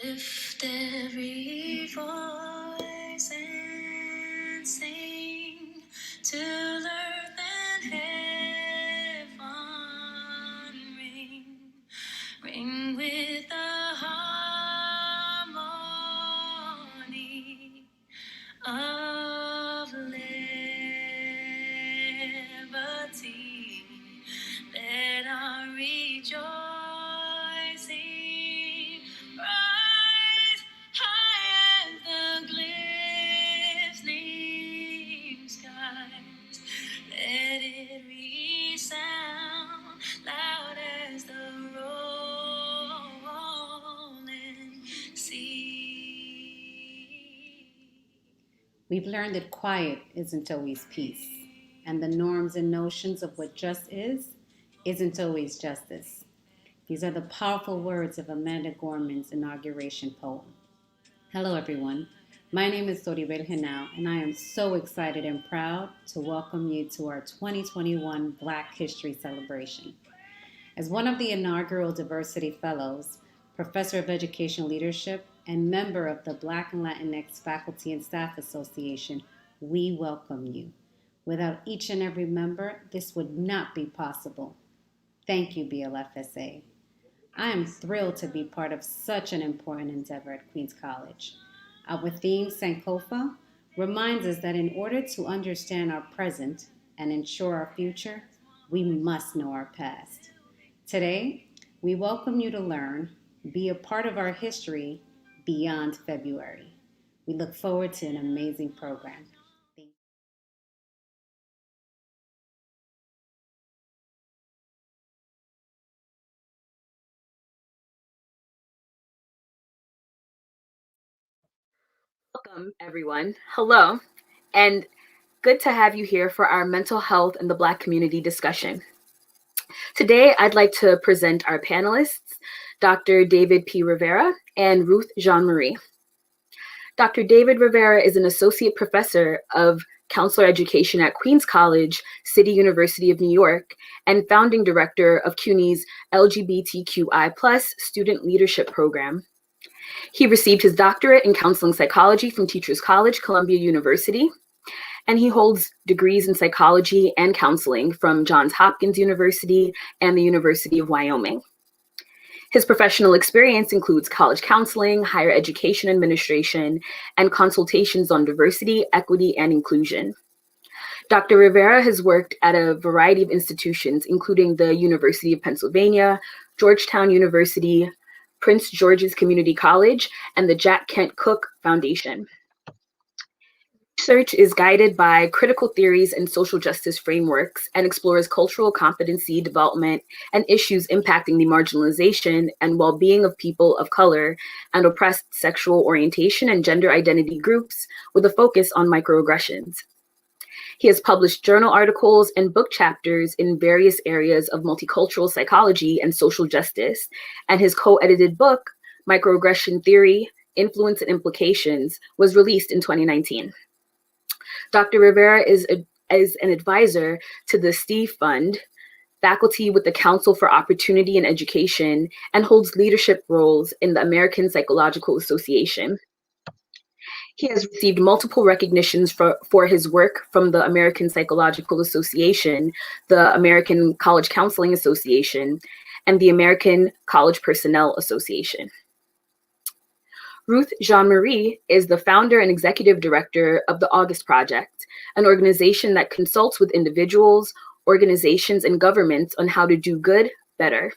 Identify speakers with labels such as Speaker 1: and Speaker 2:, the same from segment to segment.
Speaker 1: Lift every voice and sing till earth and heaven ring, ring with the harmony of liberty. Let our rejoicing rise high as the glistening skies. Let it resound loud as the rolling sea. We've learned that quiet isn't always peace, and the norms and notions of what just isn't always justice. These are the powerful words of Amanda Gorman's inauguration poem. Hello, everyone. My name is David Rivera, and I am so excited and proud to welcome you to our 2021 Black History Celebration. As one of the inaugural Diversity Fellows, Professor of Educational Leadership, and member of the Black and Latinx Faculty and Staff Association, we welcome you. Without each and every member, this would not be possible. Thank you, BLFSA. I am thrilled to be part of such an important endeavor at Queens College. Our theme, Sankofa, reminds us that in order to understand our present and ensure our future, we must know our past. Today, we welcome you to learn, be a part of our history beyond February. We look forward to an amazing program.
Speaker 2: Welcome, everyone. Hello, and good to have you here for our mental health and the Black community discussion. Today, I'd like to present our panelists, Dr. David P. Rivera and Ruth Jean-Marie. Dr. David Rivera is an associate professor of counselor education at Queens College, City University of New York, and founding director of CUNY's LGBTQI+ student leadership program. He received his doctorate in counseling psychology from Teachers College, Columbia University, and he holds degrees in psychology and counseling from Johns Hopkins University and the University of Wyoming. His professional experience includes college counseling, higher education administration, and consultations on diversity, equity, and inclusion. Dr. Rivera has worked at a variety of institutions, including the University of Pennsylvania, Georgetown University, Prince George's Community College, and the Jack Kent Cooke Foundation. Research is guided by critical theories and social justice frameworks and explores cultural competency development and issues impacting the marginalization and well-being of people of color and oppressed sexual orientation and gender identity groups with a focus on microaggressions. He has published journal articles and book chapters in various areas of multicultural psychology and social justice, and his co-edited book, Microaggression Theory, Influence and Implications, was released in 2019. Dr. Rivera is an advisor to the Steve Fund, faculty with the Council for Opportunity and Education, and holds leadership roles in the American Psychological Association. He has received multiple recognitions for his work from the American Psychological Association, the American College Counseling Association, and the American College Personnel Association. Ruth Jean-Marie is the founder and executive director of the August Project, an organization that consults with individuals, organizations, and governments on how to do good better.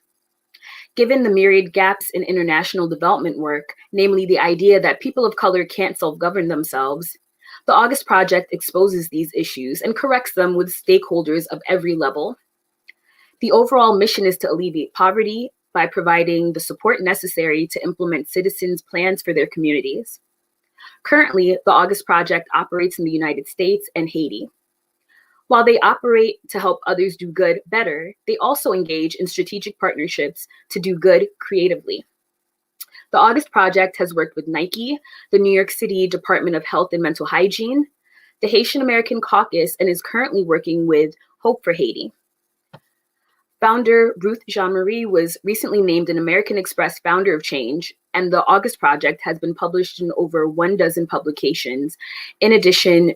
Speaker 2: Given the myriad gaps in international development work, namely the idea that people of color can't self-govern themselves, the August Project exposes these issues and corrects them with stakeholders of every level. The overall mission is to alleviate poverty by providing the support necessary to implement citizens' plans for their communities. Currently, the August Project operates in the United States and Haiti. While they operate to help others do good better, they also engage in strategic partnerships to do good creatively. The August Project has worked with Nike, the New York City Department of Health and Mental Hygiene, the Haitian American Caucus, and is currently working with Hope for Haiti. Founder Ruth Jean-Marie was recently named an American Express Founder of Change and the August Project has been published in over 12 publications. In addition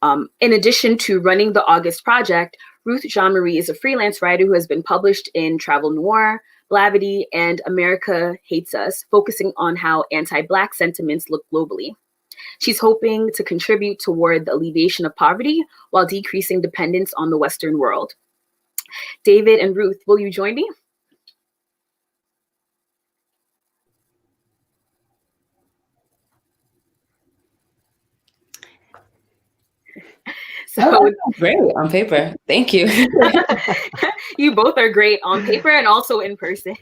Speaker 2: to running the August Project, Ruth Jean-Marie is a freelance writer who has been published in Travel Noir, Blavity, and America Hates Us, focusing on how anti-Black sentiments look globally. She's hoping to contribute toward the alleviation of poverty while decreasing dependence on the Western world. David and Ruth, will you join me?
Speaker 3: So great on paper. Thank you.
Speaker 2: You both are great on paper and also in person.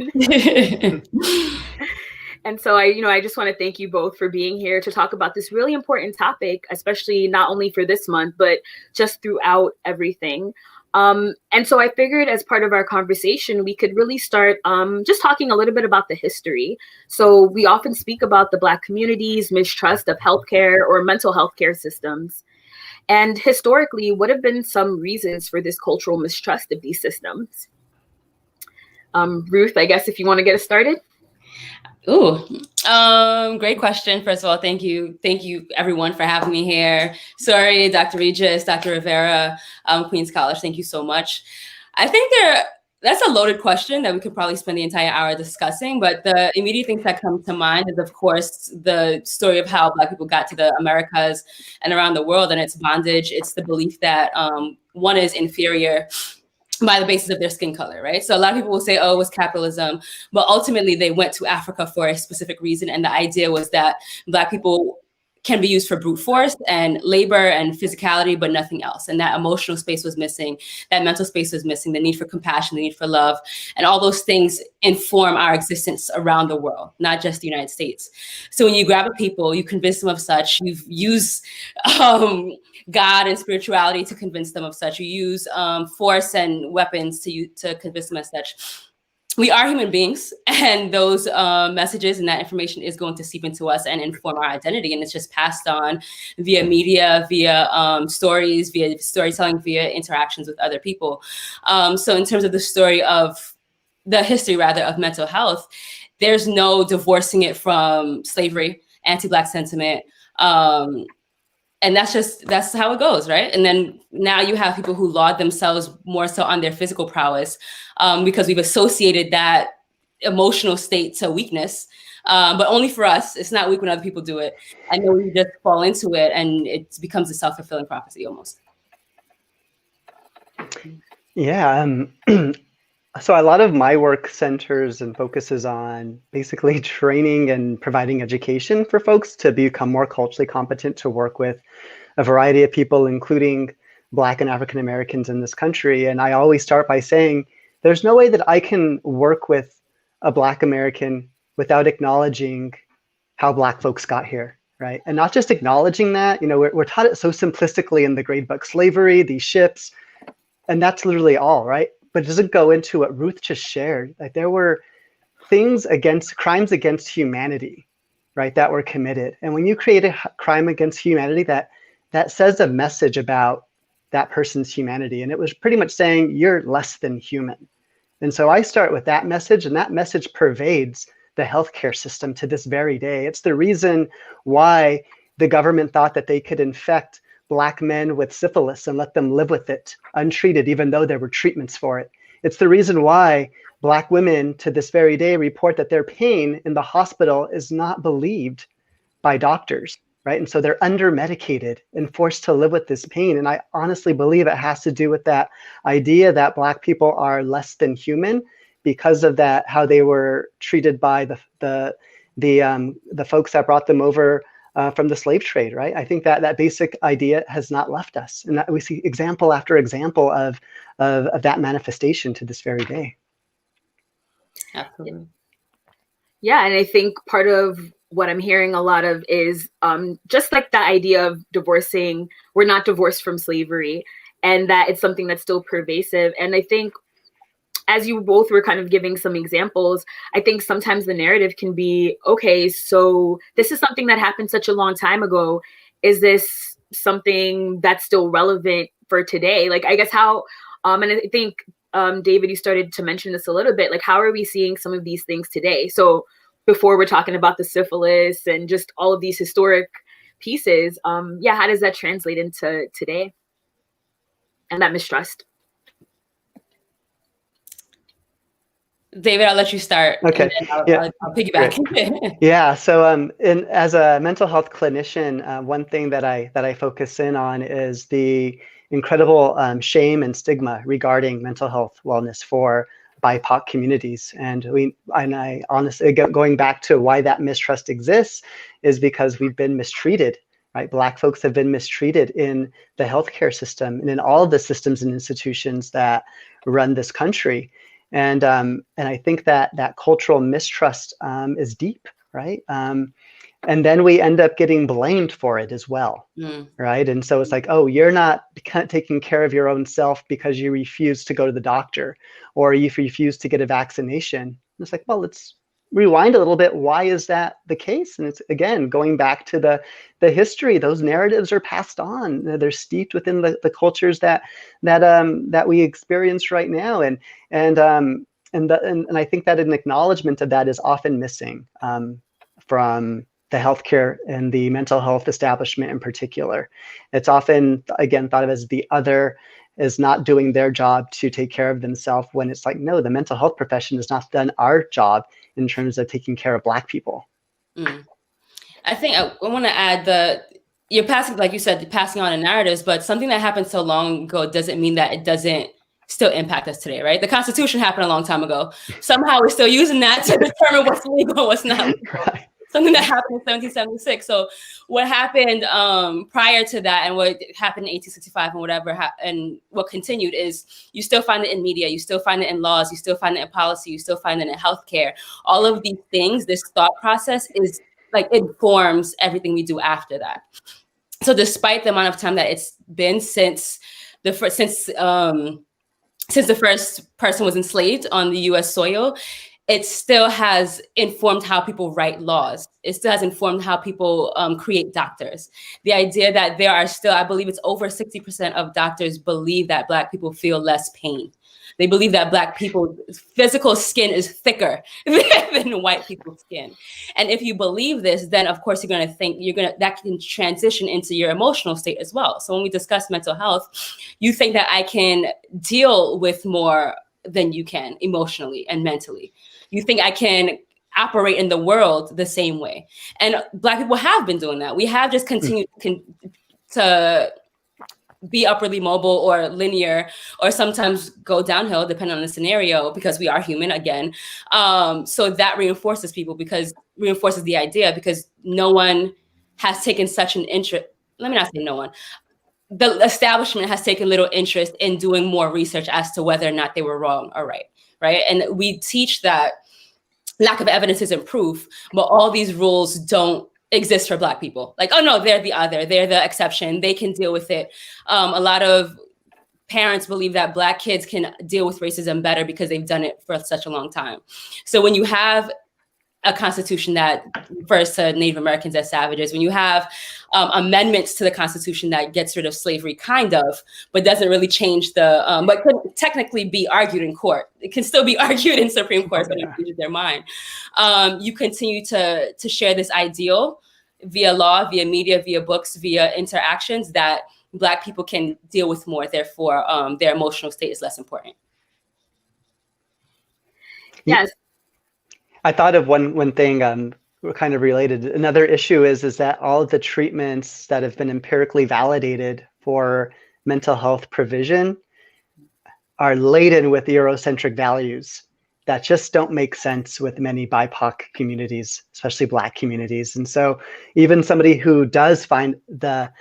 Speaker 2: And so I just want to thank you both for being here to talk about this really important topic, especially not only for this month, but just throughout everything. And so I figured as part of our conversation, we could really start just talking a little bit about the history. So we often speak about the Black community's mistrust of healthcare or mental health care systems. And historically, what have been some reasons for this cultural mistrust of these systems? Ruth, I guess if you want to get us started.
Speaker 3: Ooh, great question. First of all, thank you everyone for having me here. Sorry, Dr. Regis, Dr. Rivera, Queens College, thank you so much. I think that's a loaded question that we could probably spend the entire hour discussing, but the immediate things that come to mind is, of course, the story of how Black people got to the Americas and around the world, and its bondage. It's the belief that one is inferior by the basis of their skin color, right? So a lot of people will say, oh, it was capitalism, but ultimately they went to Africa for a specific reason. And the idea was that Black people can be used for brute force and labor and physicality, but nothing else. And that emotional space was missing, that mental space was missing, the need for compassion, the need for love, and all those things inform our existence around the world, not just the United States. So when you grab a people, you convince them of such, you've used God and spirituality to convince them of such, you use force and weapons to convince them as such. We are human beings, and those messages and that information is going to seep into us and inform our identity. And it's just passed on via media, via stories, via storytelling, via interactions with other people. So in terms of the story of the history, rather, of mental health, there's no divorcing it from slavery, anti-Black sentiment. And that's how it goes, right? And then now you have people who laud themselves more so on their physical prowess because we've associated that emotional state to weakness, but only for us. It's not weak when other people do it. And then we just fall into it and it becomes a self-fulfilling prophecy almost.
Speaker 4: Yeah. So a lot of my work centers and focuses on basically training and providing education for folks to become more culturally competent to work with a variety of people, including Black and African Americans in this country. And I always start by saying, there's no way that I can work with a Black American without acknowledging how Black folks got here, right? And not just acknowledging that, we're taught it so simplistically in the grade book, slavery, these ships, and that's literally all, right? But it doesn't go into what Ruth just shared. Like there were crimes against humanity, right, that were committed. And when you create a crime against humanity, that says a message about that person's humanity. And it was pretty much saying you're less than human. And so I start with that message, and that message pervades the healthcare system to this very day. It's the reason why the government thought that they could infect Black men with syphilis and let them live with it untreated, even though there were treatments for it. It's the reason why Black women to this very day report that their pain in the hospital is not believed by doctors, right? And so they're under-medicated and forced to live with this pain. And I honestly believe it has to do with that idea that Black people are less than human because of that, how they were treated by the folks that brought them over from the slave trade, right? I think that basic idea has not left us, and that we see example after example of that manifestation to this very day.
Speaker 3: Absolutely.
Speaker 2: Yeah, and I think part of what I'm hearing a lot of is just like the idea of divorcing. We're not divorced from slavery, and that it's something that's still pervasive. And I think, as you both were kind of giving some examples, I think sometimes the narrative can be, okay, so this is something that happened such a long time ago. Is this something that's still relevant for today? Like, I guess how, and I think, David, you started to mention this a little bit, like, how are we seeing some of these things today? So before we're talking about the syphilis and just all of these historic pieces. Yeah, how does that translate into today and that mistrust?
Speaker 3: David, I'll let you start.
Speaker 4: Okay.
Speaker 3: And then
Speaker 4: Yeah.
Speaker 3: I'll piggyback.
Speaker 4: Yeah. So, as a mental health clinician, one thing that I focus in on is the incredible shame and stigma regarding mental health wellness for BIPOC communities. And I honestly, going back to why that mistrust exists, is because we've been mistreated. Right, Black folks have been mistreated in the healthcare system and in all of the systems and institutions that run this country. And I think that cultural mistrust is deep, right? And then we end up getting blamed for it as well, right? And so it's like, oh, you're not taking care of your own self because you refuse to go to the doctor, or you refuse to get a vaccination. And it's like, well, let's rewind a little bit. Why is that the case? And it's, again, going back to the history. Those narratives are passed on. They're steeped within the cultures that we experience right now. And I think that an acknowledgement of that is often missing from the healthcare and the mental health establishment in particular. It's often, again, thought of as the other is not doing their job to take care of themselves, when it's like, no, the mental health profession has not done our job in terms of taking care of Black people.
Speaker 3: I think I want to add you're passing, like you said, passing on the narratives, but something that happened so long ago doesn't mean that it doesn't still impact us today, right? The Constitution happened a long time ago. Somehow we're still using that to determine what's legal and what's not legal. Right. Something that happened in 1776. So what happened prior to that and what happened in 1865 and whatever, and what continued is you still find it in media, you still find it in laws, you still find it in policy, you still find it in healthcare. All of these things, this thought process is like, it informs everything we do after that. So despite the amount of time that it's been since the first person was enslaved on the US soil, it still has informed how people write laws. It still has informed how people create doctors. The idea that there are still, I believe it's over 60% of doctors believe that Black people feel less pain. They believe that Black people's physical skin is thicker than white people's skin. And if you believe this, then of course you're gonna think that can transition into your emotional state as well. So when we discuss mental health, you think that I can deal with more than you can emotionally and mentally. You think I can operate in the world the same way. And Black people have been doing that. We have just continued to be upwardly mobile or linear, or sometimes go downhill, depending on the scenario, because we are human again. So that reinforces the idea, because no one has taken such an interest. Let me not say no one. The establishment has taken little interest in doing more research as to whether or not they were wrong or right. And we teach that lack of evidence isn't proof, but all these rules don't exist for Black people. Like, oh no, they're the other, they're the exception, they can deal with it. A lot of parents believe that Black kids can deal with racism better because they've done it for such a long time. So when you have a constitution that refers to Native Americans as savages, when you have amendments to the Constitution that gets rid of slavery, kind of, but doesn't really change but could technically be argued in court. It can still be argued in Supreme Court, but it changes their mind. You continue to share this ideal via law, via media, via books, via interactions that Black people can deal with more. Therefore, their emotional state is less important.
Speaker 2: Yes.
Speaker 4: I thought of one thing kind of related. Another issue is that all of the treatments that have been empirically validated for mental health provision are laden with Eurocentric values that just don't make sense with many BIPOC communities, especially Black communities. And so even somebody who does find the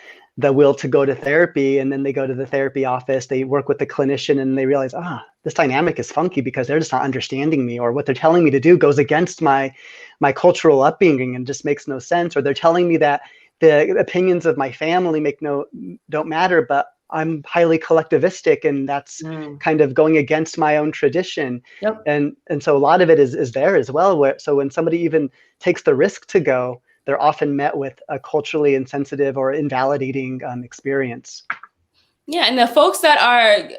Speaker 4: will to go to therapy, and then they go to the therapy office, they work with the clinician, and they realize, this dynamic is funky because they're just not understanding me, or what they're telling me to do goes against my cultural upbringing and just makes no sense, or they're telling me that the opinions of my family don't matter, but I'm highly collectivistic, and that's kind of going against my own tradition. Yep. And so a lot of it is there as well. So when somebody even takes the risk to go, they're often met with a culturally insensitive or invalidating experience.
Speaker 3: Yeah, and the folks that are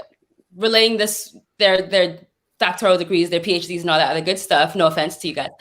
Speaker 3: relaying this, their doctoral degrees, their PhDs, and all that other good stuff, no offense to you guys,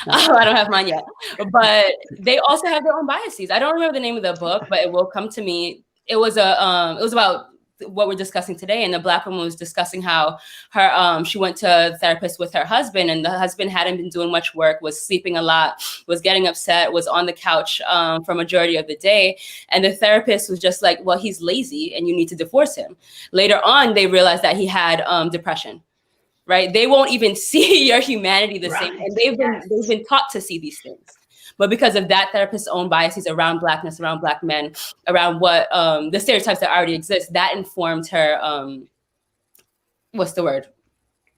Speaker 3: I don't have mine yet, but they also have their own biases. I don't remember the name of the book, but it will come to me. It was about what we're discussing today, and the Black woman was discussing how her she went to a therapist with her husband, and the husband hadn't been doing much work, was sleeping a lot, was getting upset, was on the couch for majority of the day, and the therapist was just like, well, he's lazy and you need to divorce him. Later on, they realized that he had depression. Right? They won't even see your humanity the same, and they've been taught to see these things. But because of that therapist's own biases around Blackness, around Black men, around what the stereotypes that already exist, that informed her,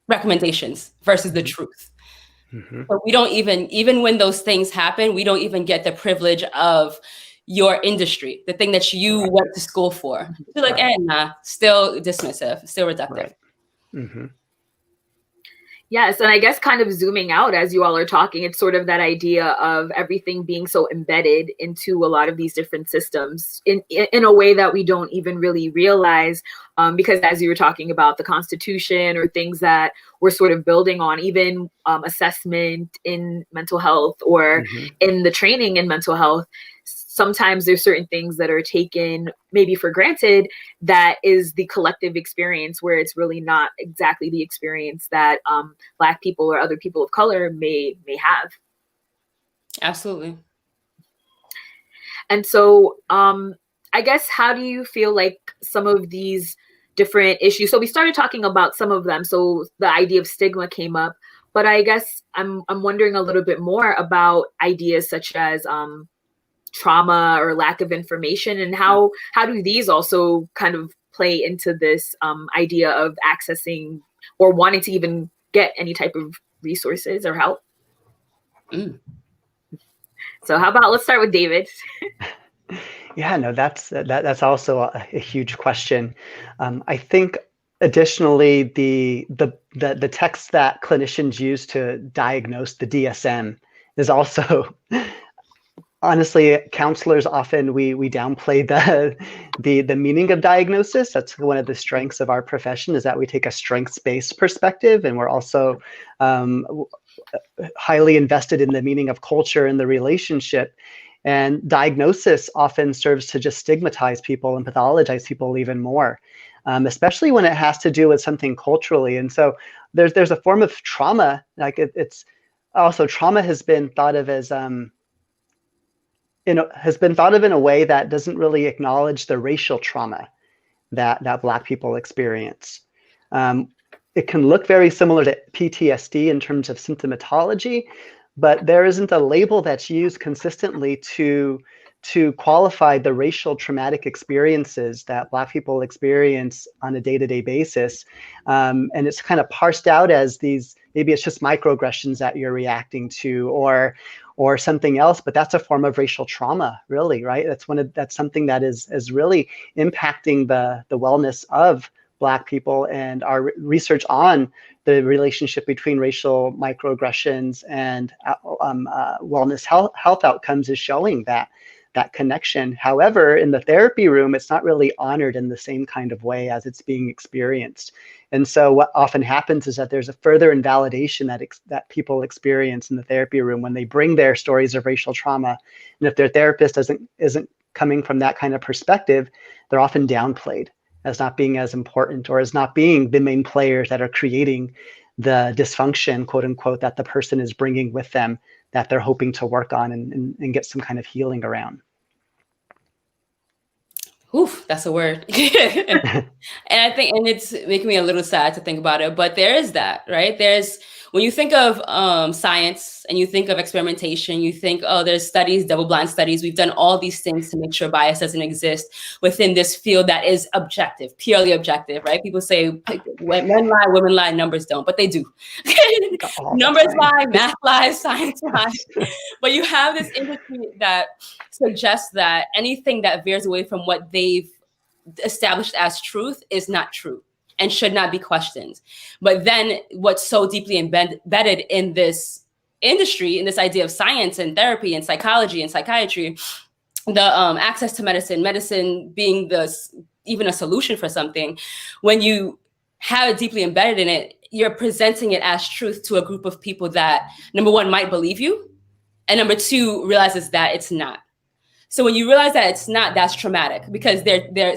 Speaker 3: recommendations versus the truth. But we don't even when those things happen, we don't even get the privilege of your industry, the thing that you went to school for. You're like, nah, still dismissive, still reductive.
Speaker 2: Yes, and I guess kind of zooming out as you all are talking, it's sort of that idea of everything being so embedded into a lot of these different systems in a way that we don't even really realize, because as you were talking about the Constitution or things that we're sort of building on, even assessment in mental health or in the training in mental health, sometimes there's certain things that are taken maybe for granted that is the collective experience, where it's really not exactly the experience that Black people or other people of color may have.
Speaker 3: Absolutely.
Speaker 2: And so I guess, how do you feel like some of these different issues, so we started talking about some of them, so the idea of stigma came up, but I guess I'm wondering a little bit more about ideas such as trauma or lack of information, and how do these also kind of play into this idea of accessing or wanting to even get any type of resources or help? So how about, let's start with David.
Speaker 4: Yeah, no, that's also a huge question. I think additionally, the text that clinicians use to diagnose the DSM is also honestly, counselors often we downplay the meaning of diagnosis. That's one of the strengths of our profession, is that we take a strengths-based perspective, and we're also highly invested in the meaning of culture and the relationship. And diagnosis often serves to just stigmatize people and pathologize people even more, especially when it has to do with something culturally. And so there's a form of trauma, like it's also, trauma has been thought of as in a way that doesn't really acknowledge the racial trauma that Black people experience. It can look very similar to PTSD in terms of symptomatology, but there isn't a label that's used consistently to qualify the racial traumatic experiences that Black people experience on a day-to-day basis. And it's kind of parsed out as these, maybe it's just microaggressions that you're reacting to, or something else, but that's a form of racial trauma, really, right? That's something that is really impacting the wellness of Black people, and our research on the relationship between racial microaggressions and wellness health outcomes is showing that connection. However, in the therapy room, it's not really honored in the same kind of way as it's being experienced. And so what often happens is that there's a further invalidation that people experience in the therapy room when they bring their stories of racial trauma. And if their therapist isn't coming from that kind of perspective, they're often downplayed as not being as important, or as not being the main players that are creating the dysfunction, quote unquote, that the person is bringing with them, that they're hoping to work on and get some kind of healing around.
Speaker 3: Oof, that's a word. And I think, and it's making me a little sad to think about it, but there is that, right? When you think of science and you think of experimentation, you think, oh, there's studies, double-blind studies. We've done all these things to make sure bias doesn't exist within this field that is objective, purely objective, right? People say when men lie, women lie, numbers don't, but they do. Numbers lie, math lies, science lies. But you have this industry that suggests that anything that veers away from what they've established as truth is not true and should not be questioned. But then what's so deeply embedded in this industry, in this idea of science and therapy and psychology and psychiatry, the access to medicine being even a solution for something, when you have it deeply embedded in it, you're presenting it as truth to a group of people that, number one, might believe you, and number two, realizes that it's not. So when you realize that it's not, that's traumatic, because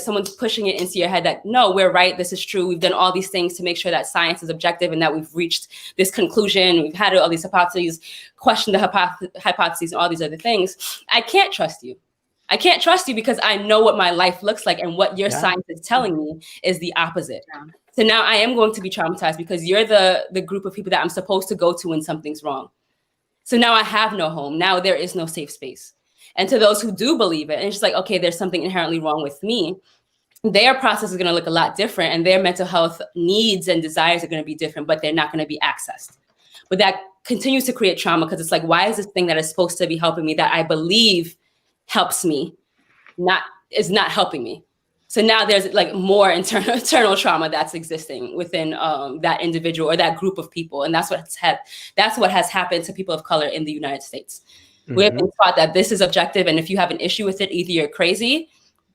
Speaker 3: someone's pushing it into your head that, no, we're right, this is true. We've done all these things to make sure that science is objective and that we've reached this conclusion. We've had all these hypotheses, questioned the hypotheses and all these other things. I can't trust you. I can't trust you because I know what my life looks like, and what your science is telling me is the opposite. Yeah. So now I am going to be traumatized because you're the group of people that I'm supposed to go to when something's wrong. So now I have no home. Now there is no safe space. And to those who do believe it, and it's just like, okay, there's something inherently wrong with me, their process is going to look a lot different, and their mental health needs and desires are going to be different, but they're not going to be accessed. But that continues to create trauma, because it's like, why is this thing that is supposed to be helping me, that I believe helps me, is not helping me? So now there's like more internal trauma that's existing within that individual or that group of people, and that's what has happened to people of color in the United States. We have been taught that this is objective, and if you have an issue with it, either you're crazy,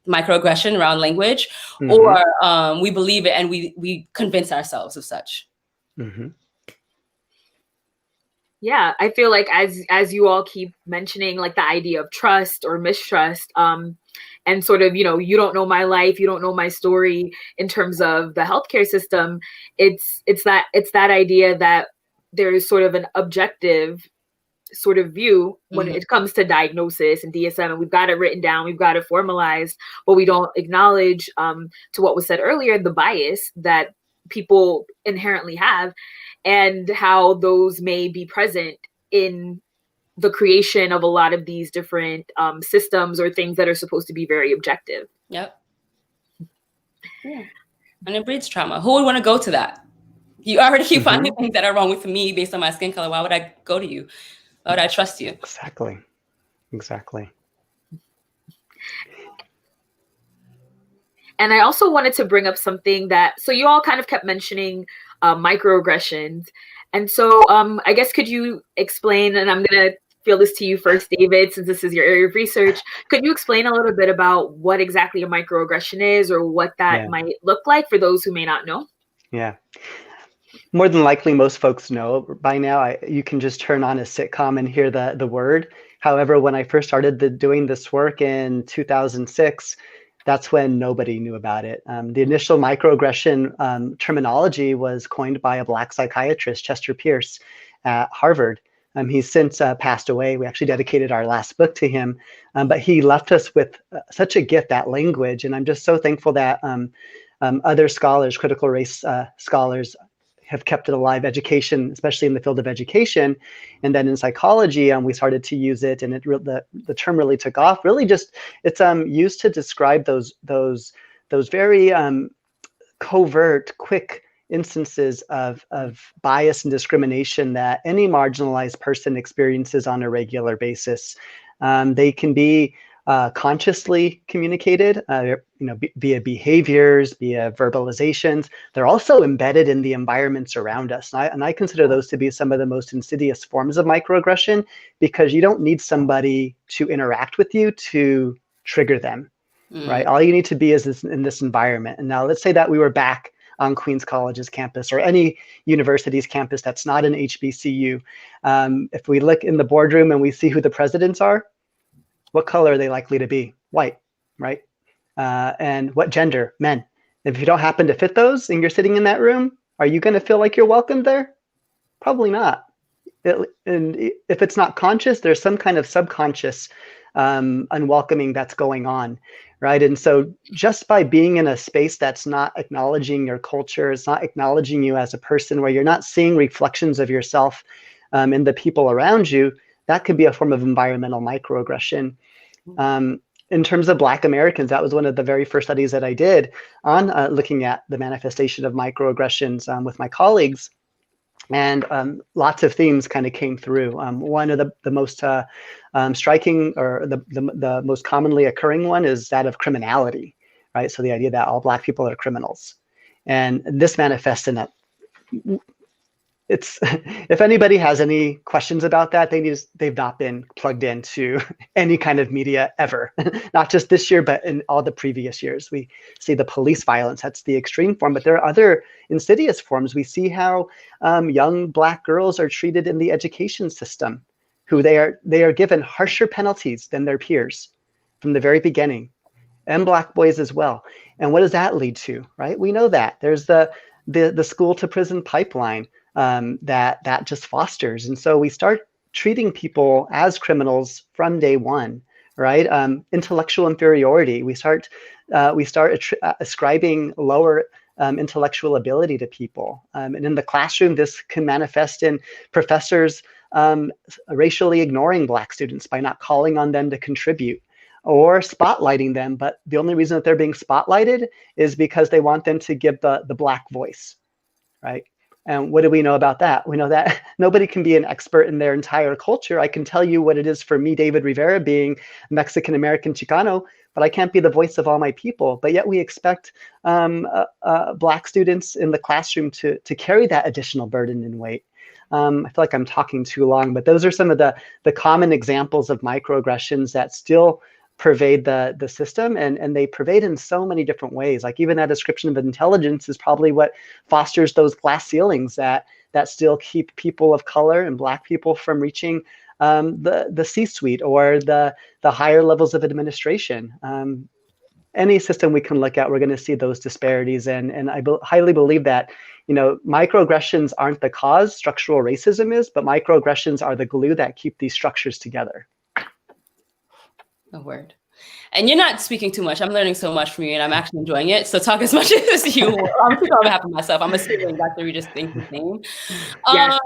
Speaker 3: microaggression around language, or we believe it and we convince ourselves of such.
Speaker 2: Yeah, I feel like as you all keep mentioning, like the idea of trust or mistrust, and sort of, you don't know my life, you don't know my story in terms of the healthcare system. It's that idea that there is sort of an objective sort of view when it comes to diagnosis and DSM, and we've got it written down, we've got it formalized, but we don't acknowledge, to what was said earlier, the bias that people inherently have and how those may be present in the creation of a lot of these different systems or things that are supposed to be very objective.
Speaker 3: Yep. Yeah. And it breeds trauma. Who would want to go to that? You already keep finding things that are wrong with me based on my skin color. Why would I go to you? Why would I trust you?
Speaker 4: Exactly.
Speaker 2: And I also wanted to bring up something so you all kind of kept mentioning microaggressions. And so I guess, could you explain, and I'm going to feel this to you first, David, since this is your area of research, could you explain a little bit about what exactly a microaggression is, or what that might look like for those who may not know?
Speaker 4: Yeah. More than likely, most folks know by now. You can just turn on a sitcom and hear the word. However, when I first started doing this work in 2006, that's when nobody knew about it. The initial microaggression terminology was coined by a Black psychiatrist, Chester Pierce, at Harvard. He's since passed away. We actually dedicated our last book to him, but he left us with such a gift, that language. And I'm just so thankful that other scholars, critical race scholars, have kept it alive, education, especially in the field of education. And then in psychology, we started to use it, and the term really took off. Really just, it's used to describe those very covert, quick instances of bias and discrimination that any marginalized person experiences on a regular basis. They can be consciously communicated, via behaviors, via verbalizations. They're also embedded in the environments around us. And I consider those to be some of the most insidious forms of microaggression, because you don't need somebody to interact with you to trigger them, right? All you need to be is in this environment. And now let's say that we were back on Queens College's campus, or any university's campus that's not an HBCU. If we look in the boardroom and we see who the presidents are, what color are they likely to be? White, right? And what gender? Men. If you don't happen to fit those and you're sitting in that room, are you going to feel like you're welcome there? Probably not. And if it's not conscious, there's some kind of subconscious unwelcoming that's going on, right? And so just by being in a space that's not acknowledging your culture, it's not acknowledging you as a person, where you're not seeing reflections of yourself in the people around you, that could be a form of environmental microaggression. In terms of Black Americans, that was one of the very first studies that I did on looking at the manifestation of microaggressions with my colleagues. And lots of themes kind of came through. One of the most striking, or the most commonly occurring one, is that of criminality, right? So the idea that all Black people are criminals. And this manifests in it's if anybody has any questions about that, they've not been plugged into any kind of media ever, not just this year, but in all the previous years. We see the police violence, that's the extreme form, but there are other insidious forms. We see how young Black girls are treated in the education system, who they are given harsher penalties than their peers from the very beginning, and Black boys as well. And what does that lead to, right? We know that there's the school to prison pipeline that just fosters. And so we start treating people as criminals from day one, right? Intellectual inferiority. We start ascribing lower intellectual ability to people. And in the classroom, this can manifest in professors racially ignoring Black students by not calling on them to contribute or spotlighting them. But the only reason that they're being spotlighted is because they want them to give the Black voice, right? And what do we know about that? We know that nobody can be an expert in their entire culture. I can tell you what it is for me, David Rivera, being Mexican-American Chicano, but I can't be the voice of all my people. But yet we expect Black students in the classroom to carry that additional burden and weight. I feel like I'm talking too long, but those are some of the common examples of microaggressions that still pervade the system, and they pervade in so many different ways. Like even that description of intelligence is probably what fosters those glass ceilings that still keep people of color and Black people from reaching the C-suite or the higher levels of administration. Any system we can look at, we're going to see those disparities, and I highly believe that microaggressions aren't the cause, structural racism is, but microaggressions are the glue that keep these structures together.
Speaker 3: A word. And you're not speaking too much. I'm learning so much from you, and I'm actually enjoying it. So talk as much as you want. I'm speaking on behalf of myself. I'm assuming Dr. Regis thinks the same.
Speaker 2: Yes.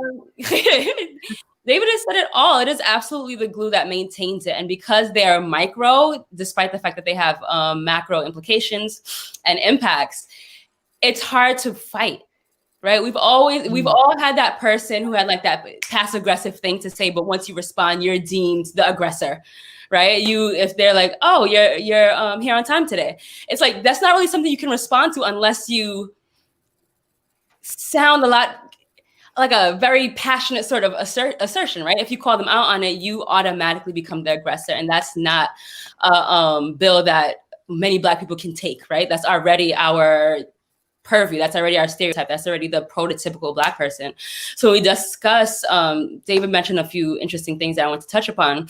Speaker 3: David has said it all. It is absolutely the glue that maintains it. And because they are micro, despite the fact that they have macro implications and impacts, it's hard to fight. Right? We've all had that person who had like that passive aggressive thing to say, but once you respond, you're deemed the aggressor, right? If they're like, oh, you're here on time today. It's like, that's not really something you can respond to unless you sound a lot like a very passionate sort of assertion, right? If you call them out on it, you automatically become the aggressor. And that's not a bill that many Black people can take, right? That's already our purview. That's already our stereotype. That's already the prototypical Black person. So we discuss, David mentioned a few interesting things that I want to touch upon.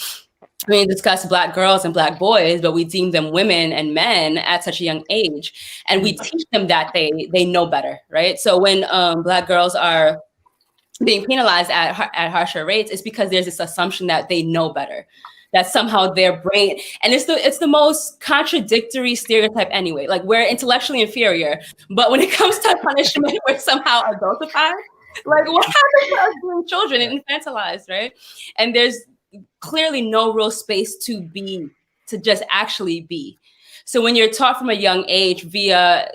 Speaker 3: We discuss Black girls and Black boys, but we deem them women and men at such a young age. And we teach them that they know better, right? So when Black girls are being penalized at harsher rates, it's because there's this assumption that they know better, that somehow their brain, and it's the most contradictory stereotype anyway. Like, we're intellectually inferior, but when it comes to punishment, we're somehow adultified. Like, what happens to us being children and infantilized, right? And there's clearly no real space to just actually be. So when you're taught from a young age via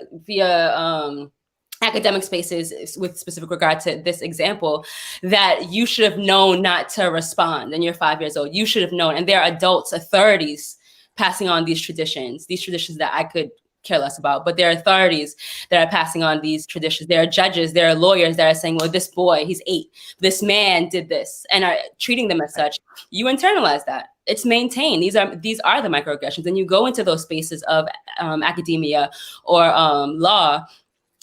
Speaker 3: academic spaces, with specific regard to this example, that you should have known not to respond, and you're 5 years old, you should have known. And there are adults, authorities, passing on these traditions that I could care less about, but there are authorities that are passing on these traditions. There are judges, there are lawyers that are saying, well, this boy, he's 8, this man did this, and are treating them as such. You internalize that. It's maintained. These are the microaggressions. And you go into those spaces of academia or law,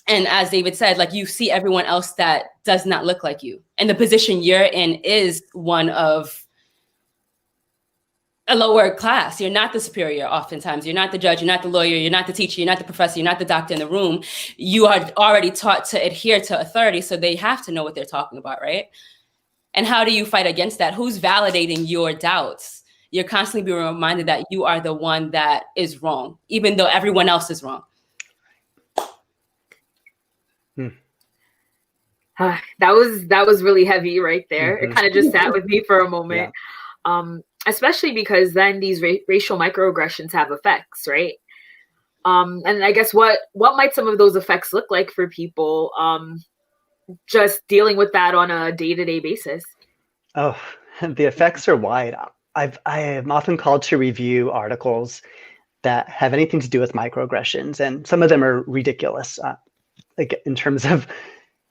Speaker 3: and as David said, like, you see everyone else that does not look like you. And the position you're in is one of a lower class. You're not the superior oftentimes. You're not the judge, you're not the lawyer, you're not the teacher, you're not the professor, you're not the doctor in the room. You are already taught to adhere to authority, so they have to know what they're talking about, right? And how do you fight against that? Who's validating your doubts? You're constantly being reminded that you are the one that is wrong, even though everyone else is wrong.
Speaker 2: That was really heavy right there. It kind of just sat with me for a moment. Yeah. Especially because then these racial microaggressions have effects, right? And I guess what might some of those effects look like for people just dealing with that on a day-to-day basis? Oh,
Speaker 4: the effects are wide. I am often called to review articles that have anything to do with microaggressions, and some of them are ridiculous, like in terms of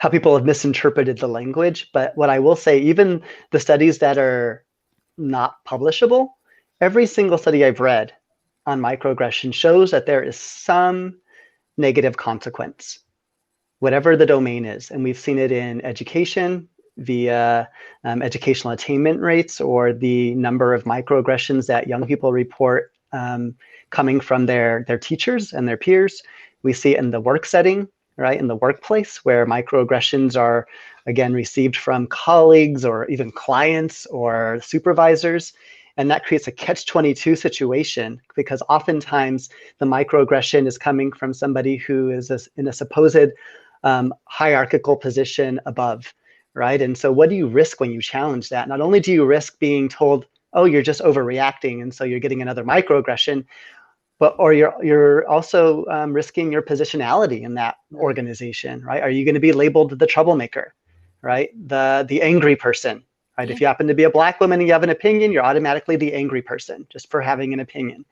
Speaker 4: how people have misinterpreted the language. But what I will say, even the studies that are not publishable, every single study I've read on microaggression shows that there is some negative consequence, whatever the domain is. And we've seen it in education via educational attainment rates, or the number of microaggressions that young people report coming from their teachers and their peers. We see it in the work setting, right, in the workplace, where microaggressions are, again, received from colleagues or even clients or supervisors. And that creates a catch-22 situation, because oftentimes the microaggression is coming from somebody who is in a supposed hierarchical position above, right? And so what do you risk when you challenge that? Not only do you risk being told, oh, you're just overreacting, and so you're getting another microaggression, or you're also risking your positionality in that organization, right? Are you going to be labeled the troublemaker, right? The angry person, right?
Speaker 3: Yeah.
Speaker 4: If you happen to be a Black woman and you have an opinion, you're automatically the angry person just for having an opinion.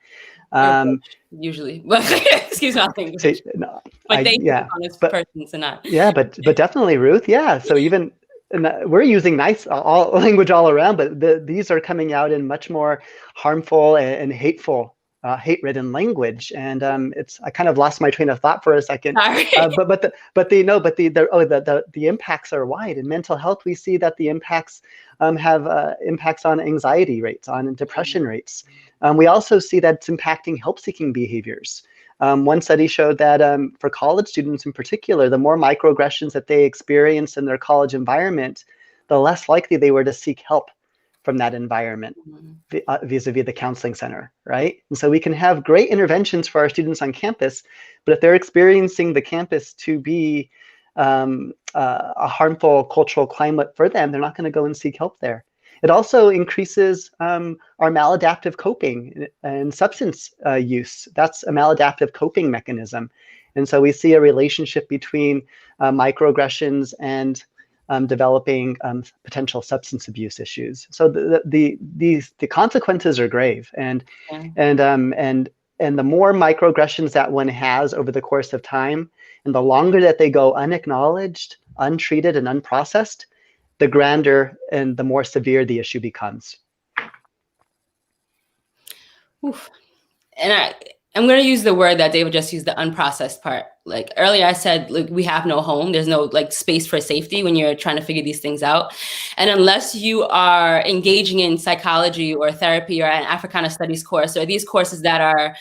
Speaker 3: Usually, excuse my language.
Speaker 4: So, no,
Speaker 3: But they
Speaker 4: yeah,
Speaker 3: on this
Speaker 4: but
Speaker 3: person to not.
Speaker 4: yeah, but definitely, Ruth. Yeah. So even we're using nice all language all around, but these are coming out in much more harmful and hateful, hate-ridden language. And I kind of lost my train of thought for a second.
Speaker 3: Sorry.
Speaker 4: The impacts are wide. In mental health, we see that the impacts have impacts on anxiety rates, on depression rates. We also see that it's impacting help-seeking behaviors. One study showed that for college students in particular, the more microaggressions that they experienced in their college environment, the less likely they were to seek help from that environment vis-a-vis the counseling center, right? And so we can have great interventions for our students on campus, but if they're experiencing the campus to be a harmful cultural climate for them, they're not going to go and seek help there. It also increases our maladaptive coping and substance use. That's a maladaptive coping mechanism. And so we see a relationship between microaggressions and developing potential substance abuse issues. So the consequences are grave. And the more microaggressions that one has over the course of time, and the longer that they go unacknowledged, untreated, and unprocessed, the grander and the more severe the issue becomes.
Speaker 3: Oof. And I'm going to use the word that David just used, the unprocessed part. Like earlier I said, like, we have no home. There's no like space for safety when you're trying to figure these things out. And unless you are engaging in psychology or therapy or an Africana studies course, or these courses that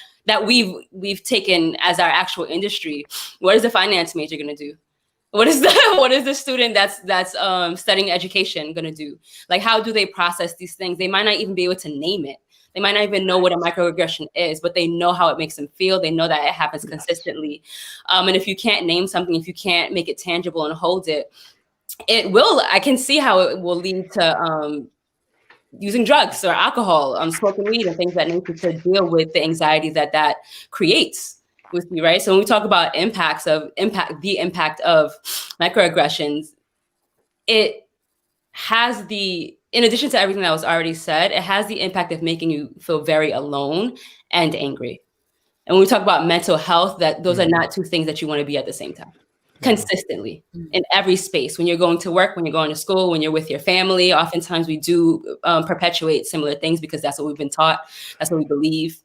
Speaker 3: we've taken as our actual industry, what is the finance major going to do? What is the student that's studying education going to do? Like, how do they process these things? They might not even be able to name it. They might not even know what a microaggression is, but they know how it makes them feel. They know that it happens consistently. And if you can't name something, if you can't make it tangible and hold it, I can see how it will lead to using drugs or alcohol, smoking weed and things that nature to deal with the anxiety that creates with you, right? So when we talk about the impact of microaggressions, it has in addition to everything that was already said, it has the impact of making you feel very alone and angry. And when we talk about mental health, that those are not two things that you want to be at the same time, consistently in every space. When you're going to work, when you're going to school, when you're with your family, oftentimes we do perpetuate similar things because that's what we've been taught. That's what we believe.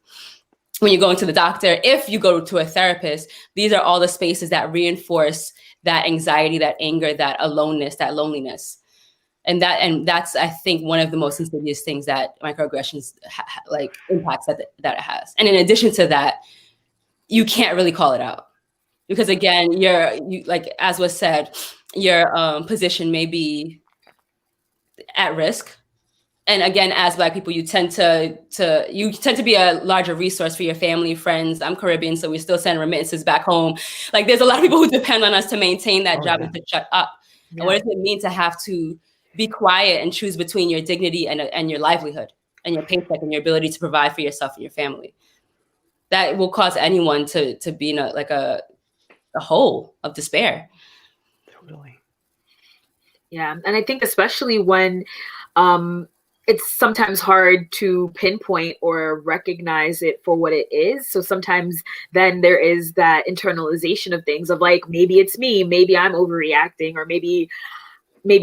Speaker 3: When you go into the doctor, if you go to a therapist, these are all the spaces that reinforce that anxiety, that anger, that aloneness, that loneliness. And that's, I think, one of the most insidious things that microaggressions impacts that it has. And in addition to that, you can't really call it out because, again, you like as was said, your position may be at risk. And again, as Black people, you tend to be a larger resource for your family, friends. I'm Caribbean, so we still send remittances back home. Like, there's a lot of people who depend on us to maintain that job and to shut up. Yeah. And what does it mean to have to be quiet and choose between your dignity and your livelihood and your paycheck and your ability to provide for yourself and your family? That will cause anyone to be in a hole of despair.
Speaker 4: Totally.
Speaker 2: Yeah, and I think especially when it's sometimes hard to pinpoint or recognize it for what it is. So sometimes then there is that internalization of things of like, maybe it's me, maybe I'm overreacting, or maybe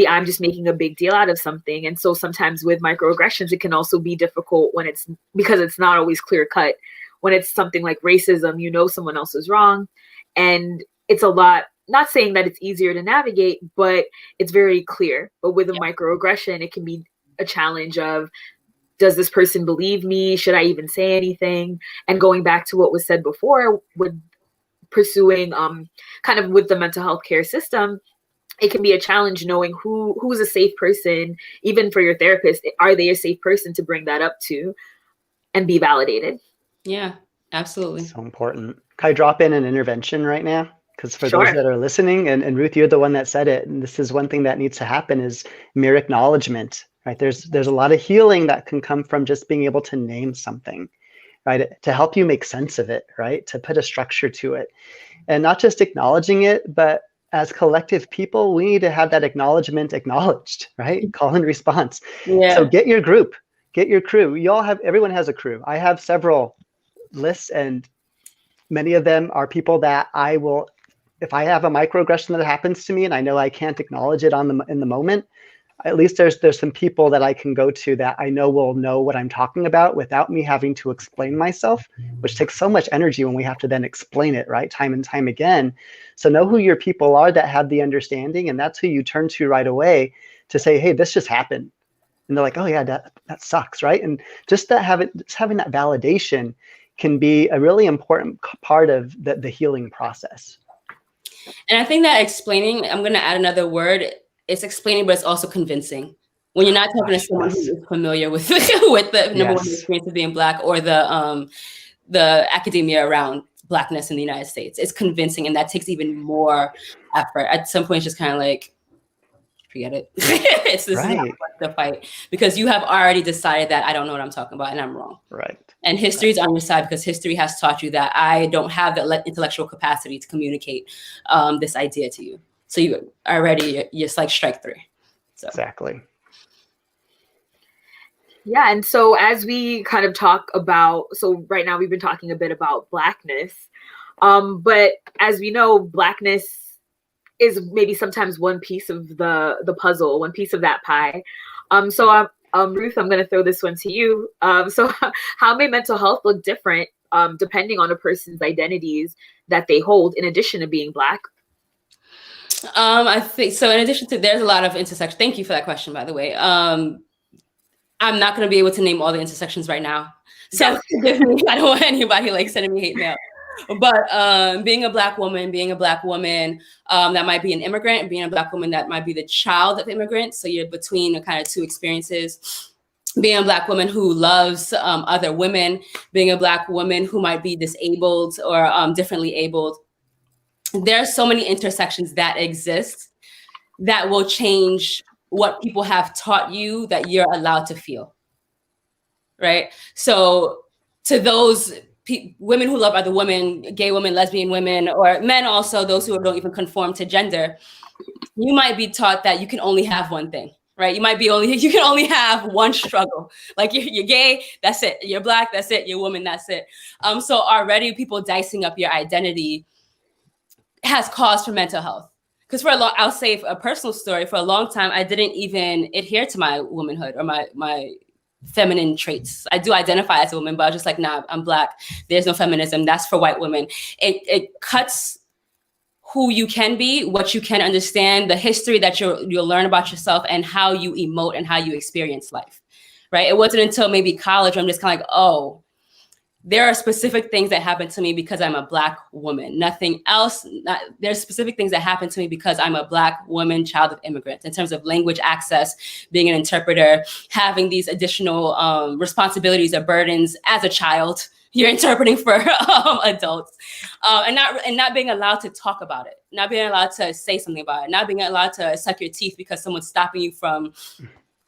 Speaker 2: I'm just making a big deal out of something. And so sometimes with microaggressions, it can also be difficult when it's, because it's not always clear cut. When it's something like racism, you know someone else is wrong. And it's a lot, not saying that it's easier to navigate, but it's very clear. But with a microaggression, it can be a challenge of, does this person believe me? Should I even say anything? And going back to what was said before with pursuing kind of with the mental health care system, it can be a challenge knowing who's a safe person, even for your therapist. Are they a safe person to bring that up to and be validated?
Speaker 3: Yeah, absolutely.
Speaker 4: So important. Can I drop in an intervention right now? Because for
Speaker 2: Sure.
Speaker 4: those that are listening, and Ruth, you're the one that said it, and this is one thing that needs to happen, is mere acknowledgement, right? There's a lot of healing that can come from just being able to name something, right? To help you make sense of it, right? To put a structure to it. And not just acknowledging it, but as collective people, we need to have that acknowledgement acknowledged, right? Call and response.
Speaker 3: Yeah.
Speaker 4: So get your group, get your crew. Everyone has a crew. I have several lists, and many of them are people that I will, if I have a microaggression that happens to me and I know I can't acknowledge it in the moment, at least there's some people that I can go to that I know will know what I'm talking about without me having to explain myself, which takes so much energy when we have to then explain it, right? Time and time again. So know who your people are that have the understanding, and that's who you turn to right away to say, hey, this just happened. And they're like, oh yeah, that sucks, right? And just having that validation can be a really important part of the healing process.
Speaker 3: And I think that explaining, I'm going to add another word, it's explaining, but it's also convincing. When you're not talking to someone who is familiar with the number one experience of being Black, or the academia around Blackness in the United States, it's convincing, and that takes even more effort. At some point, it's just kind of like, forget it. This is not worth the fight, because you have already decided that I don't know what I'm talking about and I'm wrong.
Speaker 4: Right.
Speaker 3: And history is on your side, because history has taught you that I don't have the intellectual capacity to communicate this idea to you. So you already, you're like strike three. So.
Speaker 4: Exactly.
Speaker 2: Yeah, and so as we kind of talk about, so right now we've been talking a bit about Blackness, but as we know, Blackness is maybe sometimes one piece of the puzzle, one piece of that pie. So Ruth, I'm going to throw this one to you. So how may mental health look different depending on a person's identities that they hold, in addition to being Black?
Speaker 3: I think so. In addition to, there's a lot of intersection. Thank you for that question, by the way. I'm not going to be able to name all the intersections right now. So forgive me. I don't want anybody like sending me hate mail. But being a Black woman that might be an immigrant, and being a Black woman that might be the child of immigrants. So you're between the kind of two experiences. Being a Black woman who loves other women, being a Black woman who might be disabled or differently abled. There are so many intersections that exist that will change what people have taught you that you're allowed to feel, right? So to those women who love other women, gay women, lesbian women, or men also, those who don't even conform to gender, you might be taught that you can only have one thing, right? You can only have one struggle. Like you're gay, that's it. You're Black, that's it. You're woman, that's it. So already people dicing up your identity has cause for mental health. Because I'll say a personal story, for a long time, I didn't even adhere to my womanhood or my feminine traits. I do identify as a woman, but I was just like, nah, I'm Black. There's no feminism. That's for white women. It cuts who you can be, what you can understand, the history that you'll learn about yourself, and how you emote and how you experience life, right? It wasn't until maybe college where I'm just kind of like, oh, there are specific things that happen to me because I'm a Black woman. Nothing else. There's specific things that happen to me because I'm a Black woman, child of immigrants, in terms of language access, being an interpreter, having these additional responsibilities or burdens as a child. You're interpreting for adults, and not being allowed to talk about it, not being allowed to say something about it, not being allowed to suck your teeth because someone's stopping you from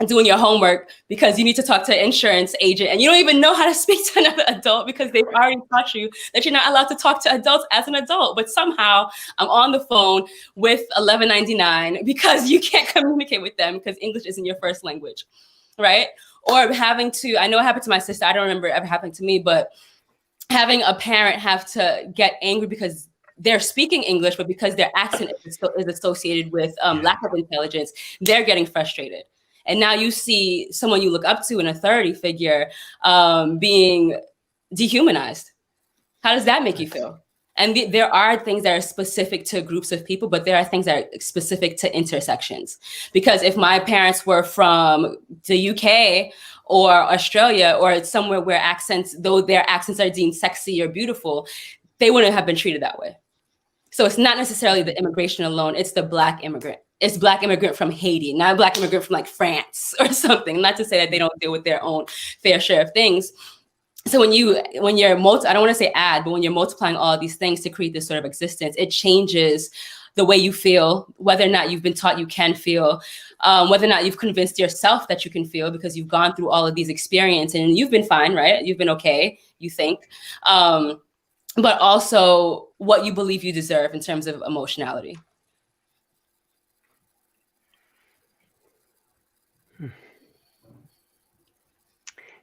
Speaker 3: doing your homework because you need to talk to an insurance agent and you don't even know how to speak to another adult because they've already taught you that you're not allowed to talk to adults as an adult. But somehow I'm on the phone with $11.99 because you can't communicate with them because English isn't your first language, right? or having to, I know it happened to my sister, I don't remember it ever happening to me, but having a parent have to get angry because they're speaking English, but because their accent is associated with lack of intelligence, they're getting frustrated. And now you see someone you look up to, an authority figure, being dehumanized. How does that make you feel? And there are things that are specific to groups of people, but there are things that are specific to intersections. Because if my parents were from the UK or Australia or somewhere where accents, though their accents are deemed sexy or beautiful, they wouldn't have been treated that way. So it's not necessarily the immigration alone, it's the Black immigrant. It's Black immigrant from Haiti, not a Black immigrant from like France or something. Not to say that they don't deal with their own fair share of things. So when you're I don't want to say but when you're multiplying all of these things to create this sort of existence, it changes the way you feel, whether or not you've been taught you can feel, whether or not you've convinced yourself that you can feel because you've gone through all of these experiences and you've been fine, right? You've been okay, you think. But also what you believe you deserve in terms of emotionality.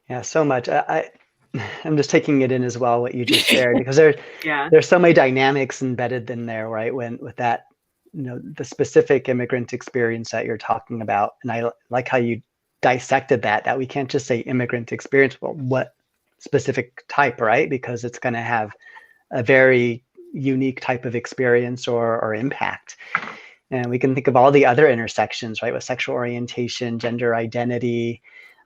Speaker 4: Yeah, so much. I'm just taking it in as well, what you just shared, because there's so many dynamics embedded in there, right? With that, the specific immigrant experience that you're talking about. And I like how you dissected that we can't just say immigrant experience, but what specific type, right? Because it's going to have a very unique type of experience or impact. And we can think of all the other intersections, right? With sexual orientation, gender identity,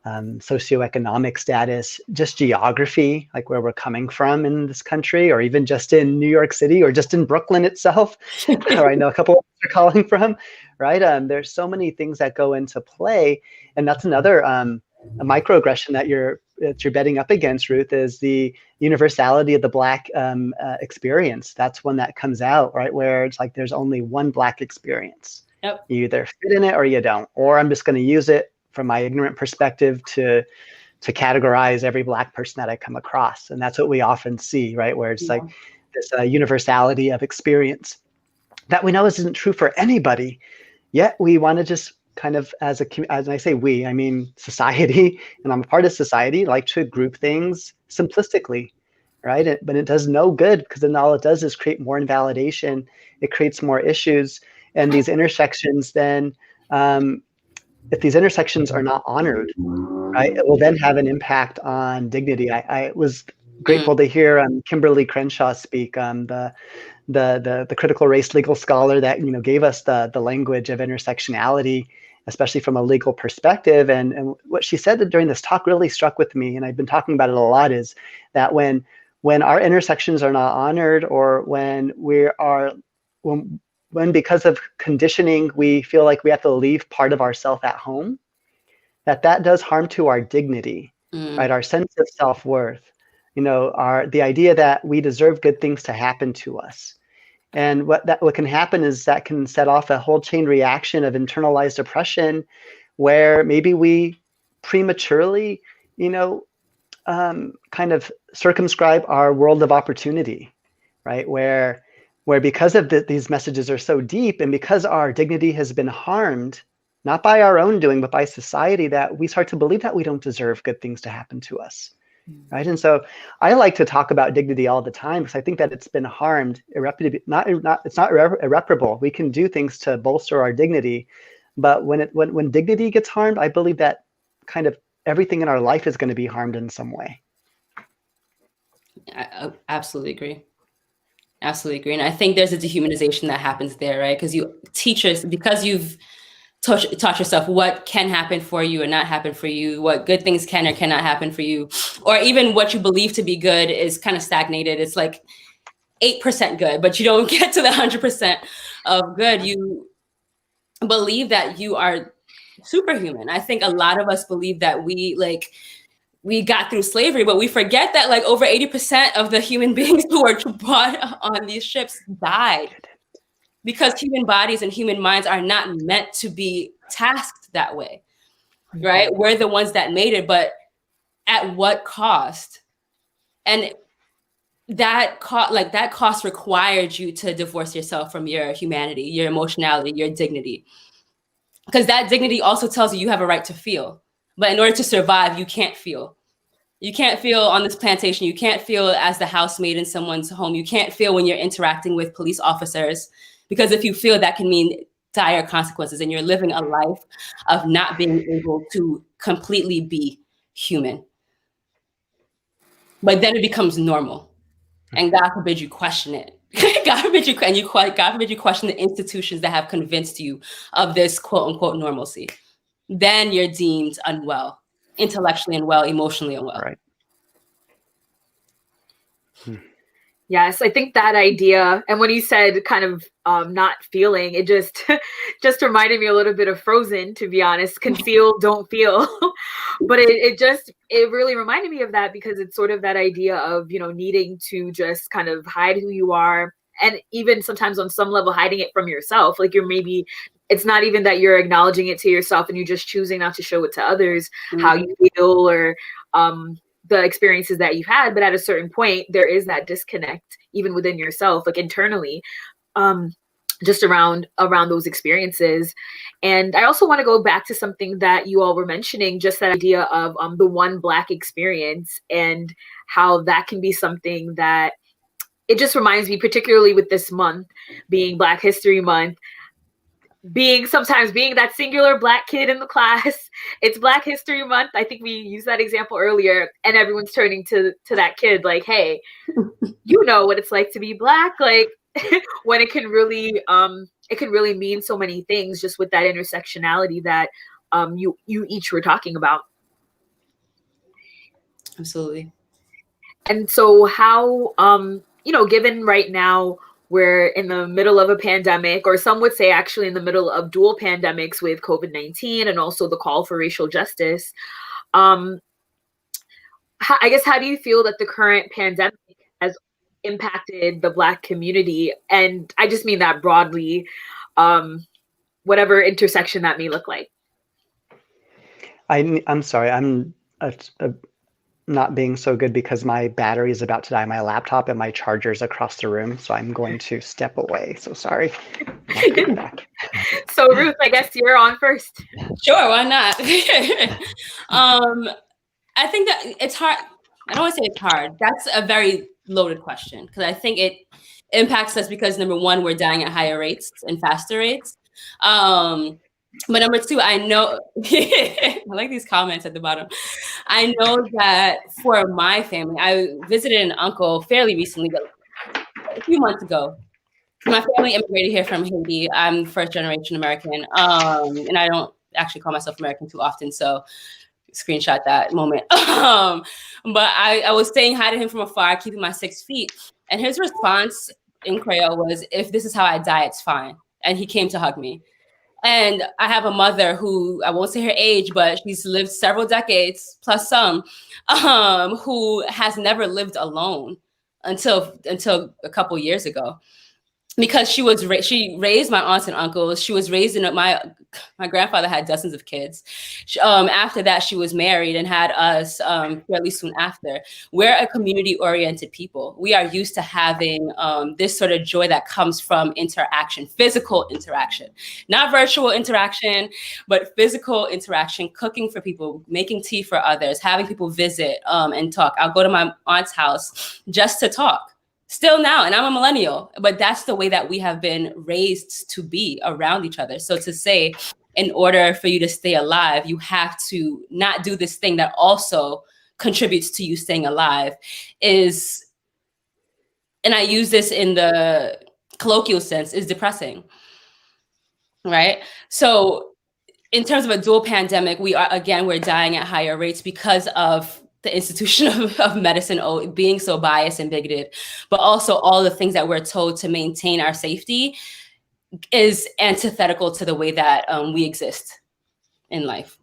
Speaker 4: socioeconomic status, just geography, like where we're coming from in this country, or even just in New York City or just in Brooklyn itself, where I know a couple of us are calling from, right? There's so many things that go into play. And that's another a microaggression that you're betting up against, Ruth, is the universality of the Black experience. That's one that comes out, right? Where it's like there's only one Black experience.
Speaker 3: Yep.
Speaker 4: You either fit in it or you don't, or I'm just going to use it from my ignorant perspective to categorize every Black person that I come across. And that's what we often see, right? Where it's like this universality of experience that we know isn't true for anybody, yet we want to just kind of, as I say we, I mean society, and I'm a part of society, like to group things simplistically, right? But it does no good, because then all it does is create more invalidation. It creates more issues. And these intersections then, if these intersections are not honored, right, it will then have an impact on dignity. I was grateful to hear Kimberly Crenshaw speak, the critical race legal scholar that gave us the language of intersectionality, especially from a legal perspective. And what she said during this talk really struck with me, and I've been talking about it a lot, is that when our intersections are not honored, or when because of conditioning, we feel like we have to leave part of ourself at home, that does harm to our dignity, right? Our sense of self-worth, the idea that we deserve good things to happen to us. And what can happen is that can set off a whole chain reaction of internalized oppression, where maybe we prematurely, kind of circumscribe our world of opportunity, right? Where because of these messages are so deep, and because our dignity has been harmed, not by our own doing, but by society, that we start to believe that we don't deserve good things to happen to us, right? And so I like to talk about dignity all the time, because I think that it's been harmed, it's not irreparable. We can do things to bolster our dignity, but when dignity gets harmed, I believe that kind of everything in our life is going to be harmed in some way.
Speaker 3: I absolutely agree. Absolutely agree. And I think there's a dehumanization that happens there, right? Because because you've taught yourself what can happen for you and not happen for you, what good things can or cannot happen for you, or even what you believe to be good is kind of stagnated. It's like 8% good, but you don't get to the 100% of good. You believe that you are superhuman. I think a lot of us believe that we got through slavery, but we forget that like over 80% of the human beings who were brought on these ships died, because human bodies and human minds are not meant to be tasked that way, right? We're the ones that made it, but at what cost? And that cost required you to divorce yourself from your humanity, your emotionality, your dignity, because that dignity also tells you have a right to feel. But in order to survive, you can't feel. You can't feel on this plantation. You can't feel as the housemaid in someone's home. You can't feel when you're interacting with police officers, because if you feel, that can mean dire consequences, and you're living a life of not being able to completely be human. But then it becomes normal, and God forbid you question it. God forbid you question the institutions that have convinced you of this quote unquote normalcy. Then you're deemed unwell, intellectually unwell, emotionally unwell.
Speaker 4: Right.
Speaker 2: Yes, I think that idea, and when you said kind of not feeling, it just just reminded me a little bit of Frozen, to be honest. Can feel, don't feel. But it really reminded me of that, because it's sort of that idea of, you know, needing to just kind of hide who you are, and even sometimes on some level hiding it from yourself. Like it's not even that you're acknowledging it to yourself and you're just choosing not to show it to others, how you feel, or the experiences that you've had, but at a certain point, there is that disconnect even within yourself, like internally, just around those experiences. And I also want to go back to something that you all were mentioning, just that idea of the one Black experience, and how that can be something that it just reminds me, particularly with this month being Black History Month, sometimes being that singular Black kid in the class. It's Black History Month. I think we used that example earlier, and everyone's turning to that kid like, hey, you know what it's like to be Black. Like, when it can really mean so many things, just with that intersectionality that you each were talking about.
Speaker 3: Absolutely.
Speaker 2: And so how, you know, given right now we're in the middle of a pandemic, or some would say actually in the middle of dual pandemics with COVID-19 and also the call for racial justice. I guess, how do you feel that the current pandemic has impacted the Black community? And I just mean that broadly, whatever intersection that may look like.
Speaker 4: I'm sorry, I'm not being so good because my battery is about to die on my laptop and my charger's across the room. So I'm going to step away. So sorry. Back.
Speaker 2: So Ruth, I guess you're on first.
Speaker 3: Sure, why not? I think that it's hard. I don't want to say it's hard. That's a very loaded question, because I think it impacts us because, number one, we're dying at higher rates and faster rates. But number two, I know, I like these comments at the bottom. I know that for my family, I visited an uncle fairly recently, a few months ago. My family immigrated here from Haiti. I'm first generation American, and I don't actually call myself American too often, so screenshot that moment. But I was saying hi to him from afar, keeping my 6 feet, and his response in Creole was, "If this is how I die, it's fine." And he came to hug me. And I have a mother who, I won't say her age, but she's lived several decades plus some, who has never lived alone until a couple years ago. Because she raised my aunts and uncles. She was raised in my grandfather had dozens of kids. After that, she was married and had us fairly soon after. We're a community-oriented people. We are used to having this sort of joy that comes from interaction, physical interaction, not virtual interaction, but physical interaction, cooking for people, making tea for others, having people visit and talk. I'll go to my aunt's house just to talk. Still now, and I'm a millennial, but that's the way that we have been raised to be around each other. So to say, in order for you to stay alive, you have to not do this thing that also contributes to you staying alive is, and I use this in the colloquial sense, is depressing, right? So in terms of a dual pandemic, we're dying at higher rates because of the institution of medicine being so biased and bigoted, but also all the things that we're told to maintain our safety is antithetical to the way that we exist in life.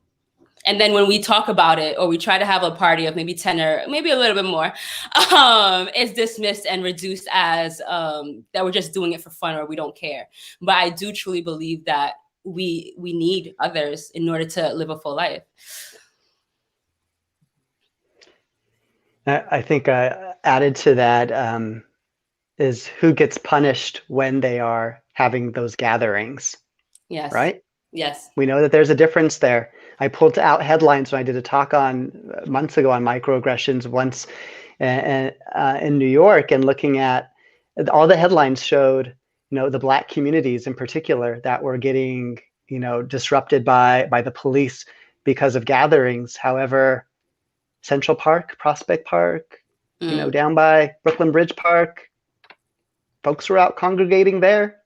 Speaker 3: And then when we talk about it, or we try to have a party of maybe 10 or maybe a little bit more, it's dismissed and reduced as that we're just doing it for fun or we don't care. But I do truly believe that we need others in order to live a full life.
Speaker 4: I think added to that is who gets punished when they are having those gatherings.
Speaker 3: Yes.
Speaker 4: Right?
Speaker 3: Yes.
Speaker 4: We know that there's a difference there. I pulled out headlines when I did a talk on months ago on microaggressions once in New York, and looking at all the headlines showed, the Black communities in particular that were getting, disrupted by the police because of gatherings. However, Central Park, Prospect Park, down by Brooklyn Bridge Park, folks were out congregating there.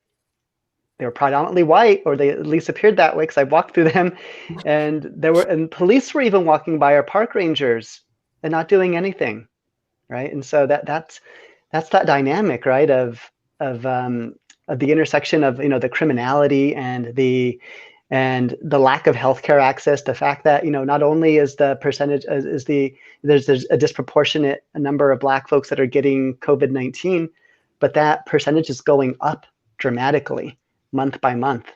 Speaker 4: They were predominantly white, or they at least appeared that way because I walked through them, and police were even walking by, our park rangers, and not doing anything, right? And so that's that dynamic, right, of the intersection of the criminality and the lack of healthcare access. The fact that not only is the percentage there's a disproportionate number of Black folks that are getting COVID-19, but that percentage is going up dramatically month by month,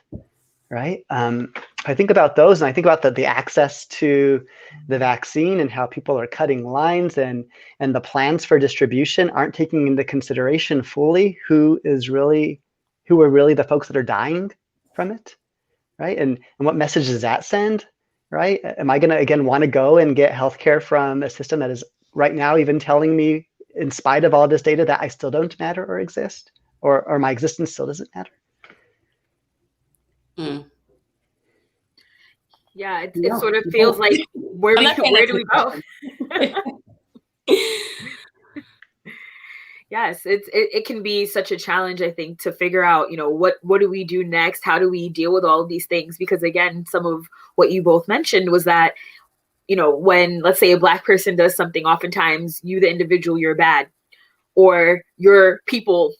Speaker 4: right? I think about those, and I think about the access to the vaccine and how people are cutting lines, and the plans for distribution aren't taking into consideration fully who are really the folks that are dying from it, right? And what message does that send, right? Am I going to, again, want to go and get healthcare from a system that is right now even telling me, in spite of all this data, that I still don't matter or exist, or my existence still doesn't matter?
Speaker 2: Yeah, it sort of feels like where do we go? Yes, it can be such a challenge, I think, to figure out, what do we do next? How do we deal with all of these things? Because again, some of what you both mentioned was that, when, let's say, a Black person does something, oftentimes you, the individual, you're bad, or your people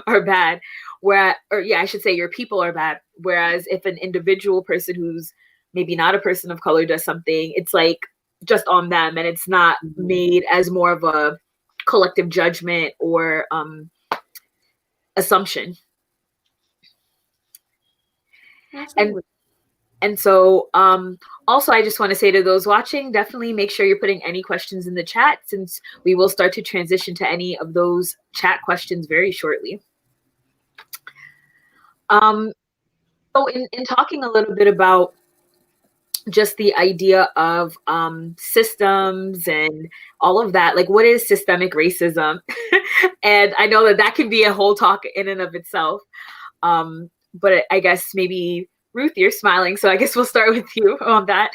Speaker 2: are bad. I should say your people are bad. Whereas if an individual person who's maybe not a person of color does something, it's like just on them, and it's not made as more of a collective judgment or assumption. And so also, I just want to say to those watching, definitely make sure you're putting any questions in the chat, since we will start to transition to any of those chat questions very shortly. So in talking a little bit about just the idea of systems and all of that, like, what is systemic racism? And I know that can be a whole talk in and of itself. But I guess maybe, Ruth, you're smiling, so I guess we'll start with you on that.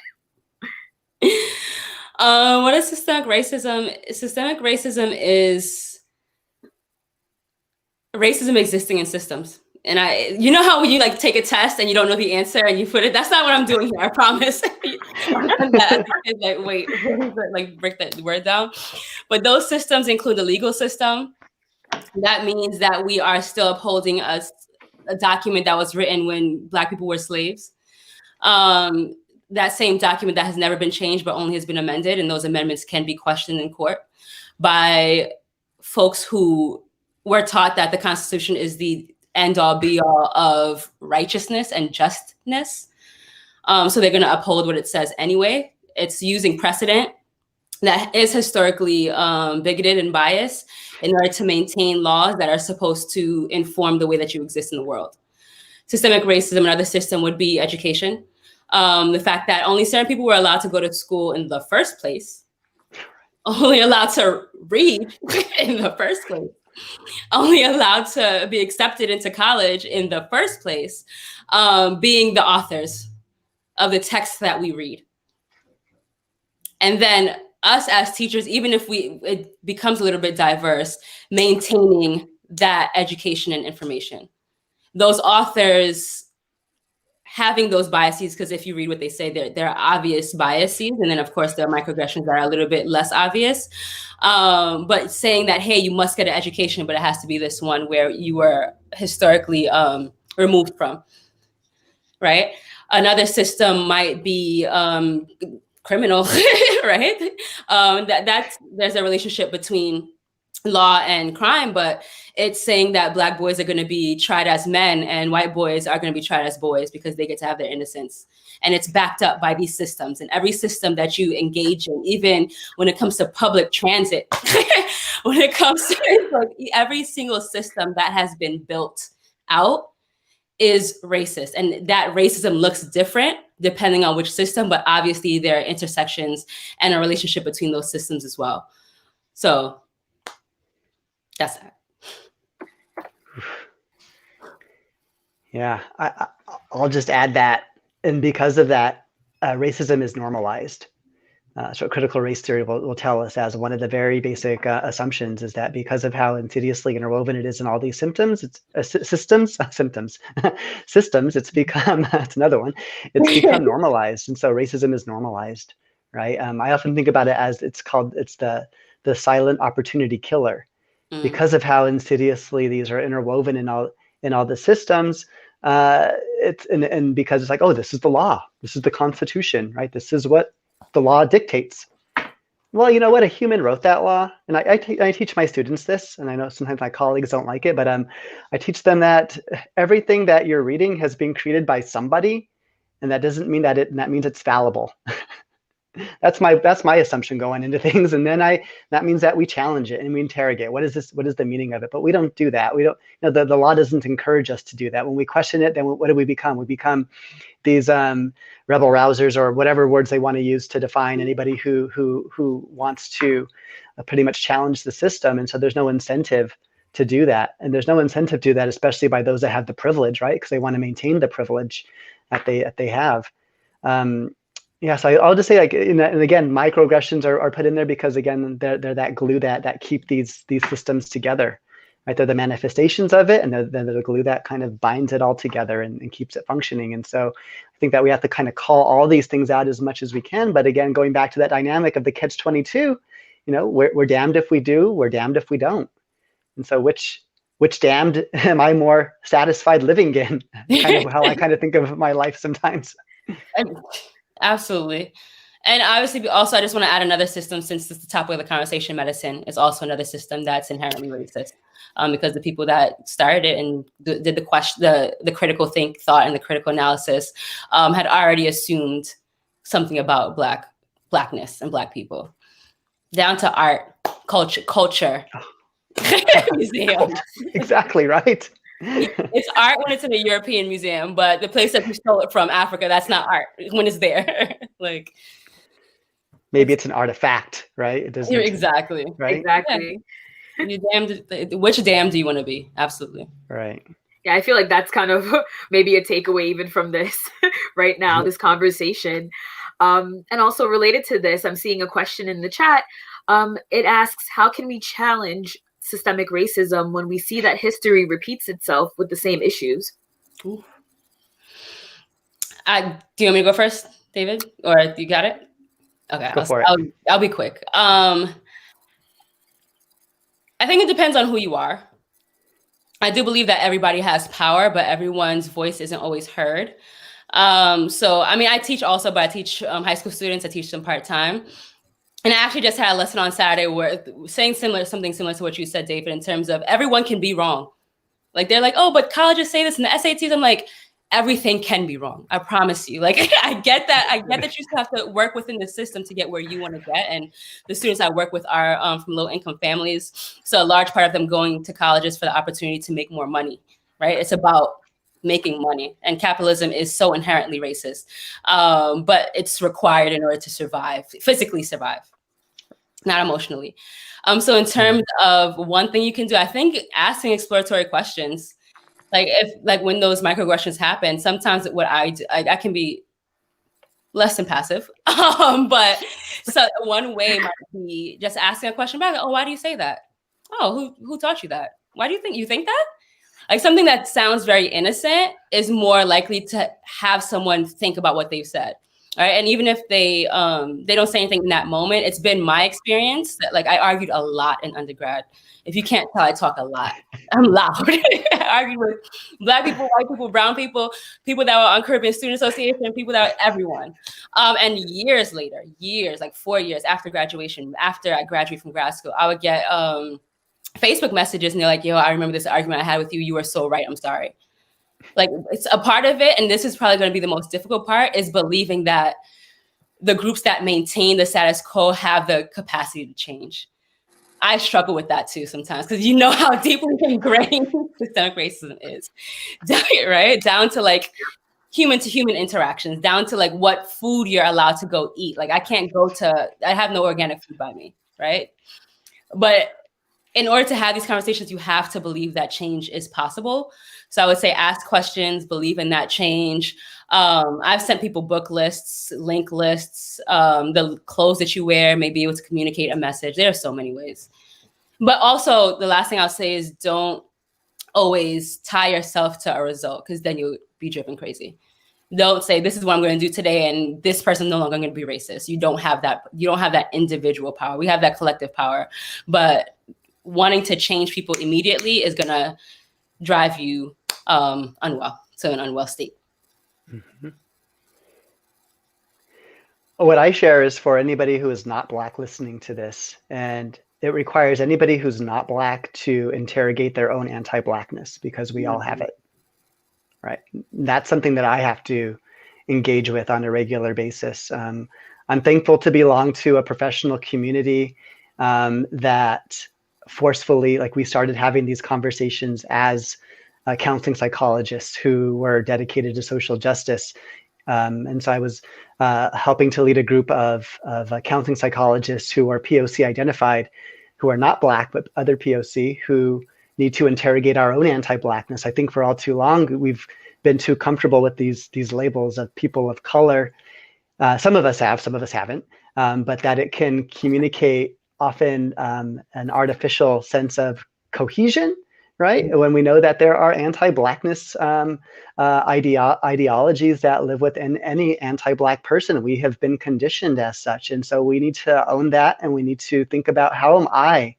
Speaker 3: What is systemic racism? Systemic racism is racism existing in systems. And how when you take a test and you don't know the answer and you put it, that's not what I'm doing here, I promise. Wait, break that word down. But those systems include the legal system. That means that we are still upholding a document that was written when Black people were slaves. That same document that has never been changed, but only has been amended. And those amendments can be questioned in court by folks who were taught that the Constitution is the end all be all of righteousness and justness. So they're going to uphold what it says anyway. It's using precedent that is historically bigoted and biased in order to maintain laws that are supposed to inform the way that you exist in the world. Systemic racism, another system, would be education. The fact that only certain people were allowed to go to school in the first place, only allowed to read in the first place, only allowed to be accepted into college in the first place, being the authors of the texts that we read. And then us as teachers, even if it becomes a little bit diverse, maintaining that education and information. Those authors having those biases, because if you read what they say, there are obvious biases. And then of course there are microaggressions that are a little bit less obvious. But saying that, hey, you must get an education, but it has to be this one where you were historically removed from, right? Another system might be criminal, right? There's a relationship between law and crime, but it's saying that Black boys are going to be tried as men and white boys are going to be tried as boys because they get to have their innocence. And it's backed up by these systems. And every system that you engage in, even when it comes to public transit, when it comes to every single system that has been built out is racist. And that racism looks different depending on which system, but obviously there are intersections and a relationship between those systems as well. So that's that.
Speaker 4: Yeah, I'll just add that, and because of that, racism is normalized. So critical race theory will tell us as one of the very basic assumptions is that because of how insidiously interwoven it is in all these systems, systems, it's become, that's another one, it's become normalized. And so racism is normalized, right? I often think about it as it's the silent opportunity killer. Because of how insidiously these are interwoven in all the systems, and because it's like, oh, this is the law, this is the Constitution, right? This is what the law dictates. Well, you know what? A human wrote that law, and I teach my students this, and I know sometimes my colleagues don't like it, but I teach them that everything that you're reading has been created by somebody, and that doesn't mean that means it's fallible. That's my assumption going into things, and then that means that we challenge it and we interrogate. What is this? What is the meaning of it? But we don't do that. We don't. You know, the law doesn't encourage us to do that. When we question it, then what do we become? We become these rebel rousers, or whatever words they want to use to define anybody who wants to pretty much challenge the system. And so there's no incentive to do that, and there's no incentive to do that, especially by those that have the privilege, right? Because they want to maintain the privilege that they have. Yeah, so I'll just say, like, and again, microaggressions are put in there because, again, they're that glue that keep these systems together, right? They're the manifestations of it, and they're the glue that kind of binds it all together and keeps it functioning. And so I think that we have to kind of call all these things out as much as we can. But again, going back to that dynamic of the catch-22, you know, we're damned if we do, we're damned if we don't. And so which damned am I more satisfied living in? Kind of how I kind of think of my life sometimes.
Speaker 3: Absolutely. And obviously, also, I just want to add another system, since it's the topic of the conversation. Medicine is also another system that's inherently racist, because the people that started it and did the critical thought and the critical analysis had already assumed something about Blackness and Black people, down to art, culture, museum.
Speaker 4: Exactly right.
Speaker 3: It's art when it's in a European museum, but the place that you stole it from, Africa, that's not art when it's there. Like,
Speaker 4: maybe it's an artifact, right? It doesn't.
Speaker 3: Exactly.
Speaker 4: Right.
Speaker 2: Exactly.
Speaker 3: Yeah. You damned. Which dam do you want to be? Absolutely.
Speaker 4: Right.
Speaker 2: Yeah, I feel like that's kind of maybe a takeaway even from this right now, this conversation. And also related to this, I'm seeing a question in the chat. It asks, how can we challenge systemic racism when we see that history repeats itself with the same issues?
Speaker 3: Do you want me to go first, David? Or you got it? Okay,
Speaker 4: Go for it.
Speaker 3: I'll be quick. I think it depends on who you are. I do believe that everybody has power, but everyone's voice isn't always heard. So, I mean, I teach also, but I teach high school students. I teach them part-time. And I actually just had a lesson on Saturday where saying something similar to what you said, David, in terms of everyone can be wrong. Like, they're like, oh, but colleges say this in the SATs. I'm like, everything can be wrong. I promise you. Like, I get that. I get that you still have to work within the system to get where you want to get. And the students I work with are from low-income families. So a large part of them going to colleges for the opportunity to make more money, right? It's about making money, and capitalism is so inherently racist, but it's required in order to survive, physically survive, not emotionally. So in terms of one thing you can do, I think asking exploratory questions, like when those microaggressions happen, sometimes what I do, I can be less than passive, but so one way might be just asking a question back. Oh, why do you say that? Oh, who taught you that? Why do you think that? Like, something that sounds very innocent is more likely to have someone think about what they've said. All right. And even if they don't say anything in that moment, it's been my experience that, like, I argued a lot in undergrad. If you can't tell, I talk a lot. I'm loud. I argued with Black people, white people, brown people, people that were on Caribbean Student Association, people that were everyone. And years later, like 4 years after graduation, after I graduated from grad school, I would get Facebook messages, and they're like, yo, I remember this argument I had with you. You were so right. I'm sorry. Like, it's a part of it. And this is probably going to be the most difficult part, is believing that the groups that maintain the status quo have the capacity to change. I struggle with that too sometimes, because you know how deeply ingrained systemic racism is, right? Down to like human interactions, down to like what food you're allowed to go eat. Like I have no organic food by me, right? But in order to have these conversations, you have to believe that change is possible. So I would say ask questions, believe in that change. I've sent people book lists, link lists, the clothes that you wear may be able to communicate a message. There are so many ways. But also the last thing I'll say is don't always tie yourself to a result, because then you'll be driven crazy. Don't say this is what I'm going to do today and this person no longer going to be racist. You don't have that individual power. We have that collective power. But wanting to change people immediately is going to drive you to an unwell state.
Speaker 4: Mm-hmm. What I share is for anybody who is not Black listening to this, and it requires anybody who's not Black to interrogate their own anti-Blackness, because we all have it, right? That's something that I have to engage with on a regular basis. I'm thankful to belong to a professional community that forcefully, like we started having these conversations as counseling psychologists who were dedicated to social justice. And so I was helping to lead a group of counseling psychologists who are POC identified, who are not Black, but other POC, who need to interrogate our own anti-Blackness. I think for all too long, we've been too comfortable with these labels of people of color. Some of us have, some of us haven't, but that it can communicate often an artificial sense of cohesion, right? When we know that there are anti-Blackness ideologies that live within any anti-Black person. We have been conditioned as such. And so we need to own that, and we need to think about how am I,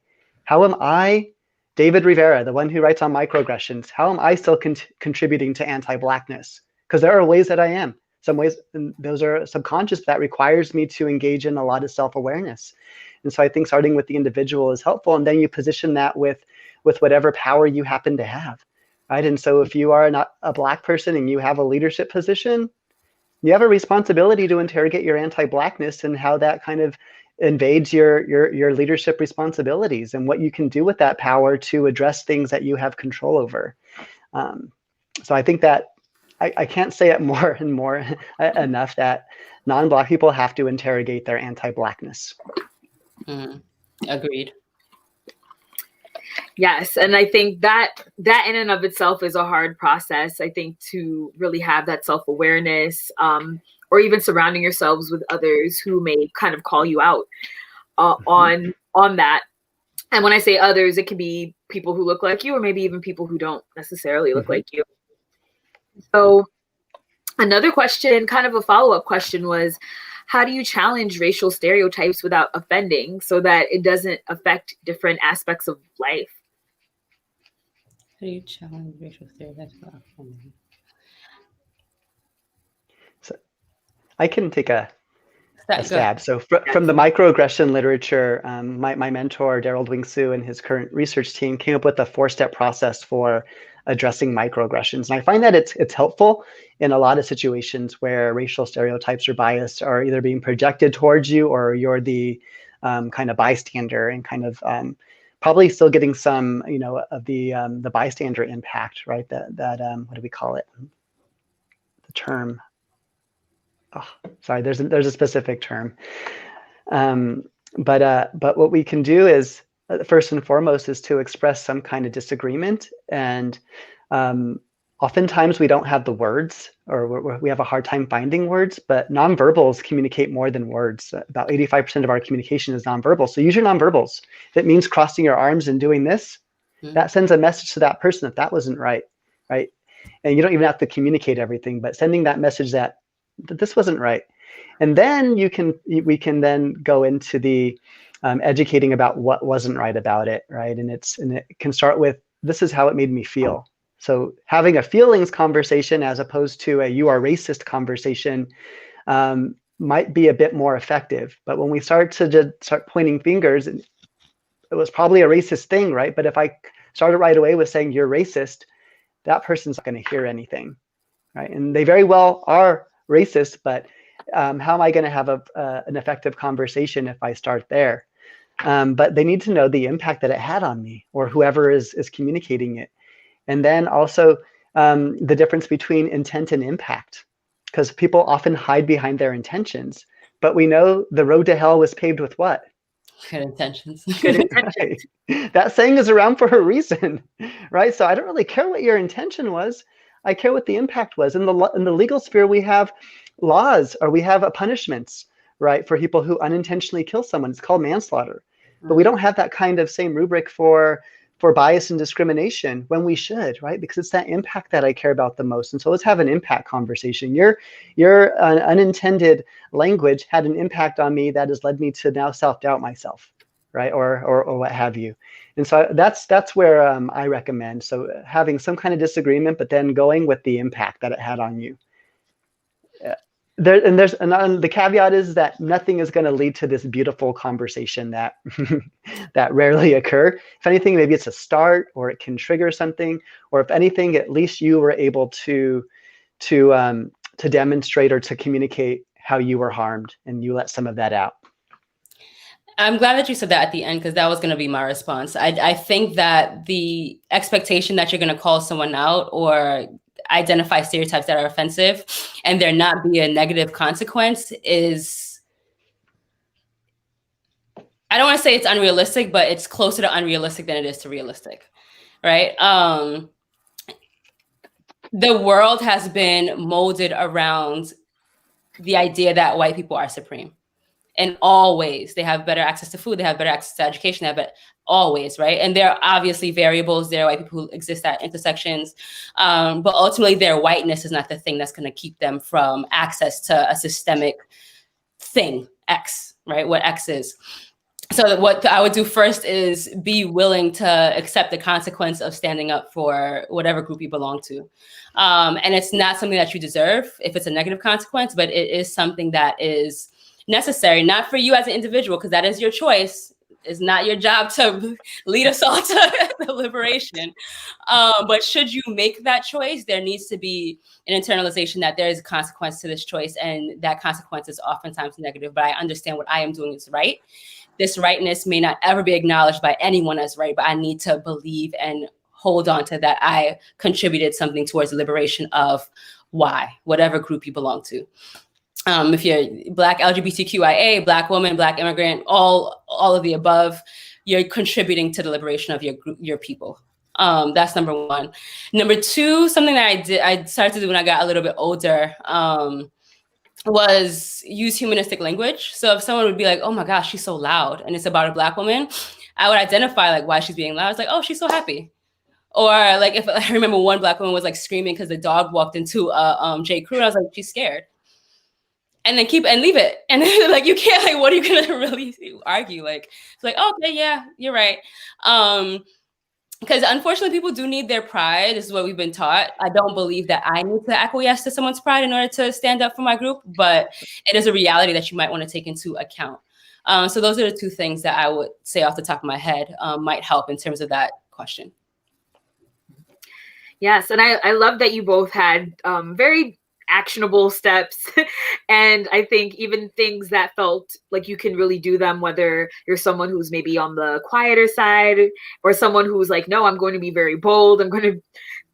Speaker 4: David Rivera, the one who writes on microaggressions, how am I still contributing to anti-Blackness? Because there are ways that I am. Some ways, and those are subconscious, that requires me to engage in a lot of self-awareness. And so I think starting with the individual is helpful, and then you position that with whatever power you happen to have, right? And so if you are not a Black person and you have a leadership position, you have a responsibility to interrogate your anti-Blackness and how that kind of invades your leadership responsibilities and what you can do with that power to address things that you have control over. So I think that I can't say it more and more enough that non-Black people have to interrogate their anti-Blackness.
Speaker 3: Agreed.
Speaker 2: Yes, and I think that in and of itself is a hard process. I think to really have that self-awareness, or even surrounding yourselves with others who may kind of call you out on that. And when I say others, it can be people who look like you, or maybe even people who don't necessarily look like you. So another question, kind of a follow-up question, was how do you challenge racial stereotypes without offending so that it doesn't affect different aspects of life?
Speaker 3: How do you challenge racial stereotypes without offending?
Speaker 4: So I can take a stab. So from the microaggression literature, my mentor, Daryl Dwing-Sue, and his current research team came up with a 4-step process for addressing microaggressions. And I find that it's helpful in a lot of situations where racial stereotypes or bias are either being projected towards you, or you're the kind of bystander, and kind of probably still getting some, of the bystander impact, right? That what do we call it? The term. Oh, sorry, there's a specific term. But what we can do is, first and foremost, is to express some kind of disagreement. And oftentimes we don't have the words, or we have a hard time finding words, but nonverbals communicate more than words. About 85% of our communication is nonverbal. So use your nonverbals. If it means crossing your arms and doing this, that sends a message to that person that wasn't right, right? And you don't even have to communicate everything, but sending that message that this wasn't right. And then we can then go into the educating about what wasn't right about it, right? And it can start with, this is how it made me feel. So having a feelings conversation as opposed to a you are racist conversation might be a bit more effective. But when we start pointing fingers, it was probably a racist thing, right? But if I started right away with saying you're racist, that person's not going to hear anything, right? And they very well are racist, but how am I going to have an effective conversation if I start there? but they need to know the impact that it had on me or whoever is communicating it. And then also the difference between intent and impact, because people often hide behind their intentions, but we know the road to hell was paved with what?
Speaker 3: Good intentions.
Speaker 2: Good intentions.
Speaker 4: Right. That saying is around for a reason, right? So I don't really care what your intention was. I care what the impact was. In the legal sphere, we have laws, or we have punishments, right, for people who unintentionally kill someone. It's called manslaughter. But we don't have that kind of same rubric for bias and discrimination, when we should, right? Because it's that impact that I care about the most. And so let's have an impact conversation. Your unintended language had an impact on me that has led me to now self-doubt myself, right? Or what have you. And so that's where I recommend. So having some kind of disagreement, but then going with the impact that it had on you. The caveat is that nothing is going to lead to this beautiful conversation that that rarely occur. If anything, maybe it's a start, or it can trigger something, or if anything, at least you were able to demonstrate or to communicate how you were harmed, and you let some of that out.
Speaker 3: I'm glad that you said that at the end, because that was going to be my response. I think that the expectation that you're going to call someone out or identify stereotypes that are offensive and there not be a negative consequence is, I don't want to say it's unrealistic, but it's closer to unrealistic than it is to realistic, right? The world has been molded around the idea that white people are supreme. In all ways, they have better access to food, they have better access to education, they have better, always, right? And there are obviously variables, there are white people who exist at intersections, but ultimately their whiteness is not the thing that's going to keep them from access to a systemic thing, X, right? What X is. So what I would do first is be willing to accept the consequence of standing up for whatever group you belong to. And it's not something that you deserve if it's a negative consequence, but it is something that is necessary, not for you as an individual, because that is your choice. It's not your job to lead us all to the liberation. But should you make that choice, there needs to be an internalization that there is a consequence to this choice, and that consequence is oftentimes negative, but I understand what I am doing is right. This rightness may not ever be acknowledged by anyone as right, but I need to believe and hold on to that I contributed something towards the liberation of whatever group you belong to. If you're Black, LGBTQIA, Black woman, Black immigrant, all of the above, you're contributing to the liberation of your people. That's number one. Number two, something that I started to do when I got a little bit older, was use humanistic language. So if someone would be like, oh my gosh, she's so loud, and it's about a Black woman, I would identify like why she's being loud. It's like, oh, she's so happy. Or like, if I remember one Black woman was like screaming because the dog walked into a J. Crew, and I was like, she's scared. And then leave it. And then like, you can't, like, what are you gonna really argue? Like, it's like, oh, okay, yeah, you're right. Because unfortunately, people do need their pride. This is what we've been taught. I don't believe that I need to acquiesce to someone's pride in order to stand up for my group, but it is a reality that you might want to take into account. So those are the two things that I would say off the top of my head might help in terms of that question.
Speaker 2: Yes, and I love that you both had very actionable steps. And I think even things that felt like you can really do them, whether you're someone who's maybe on the quieter side or someone who's like, no, I'm going to be very bold. I'm going to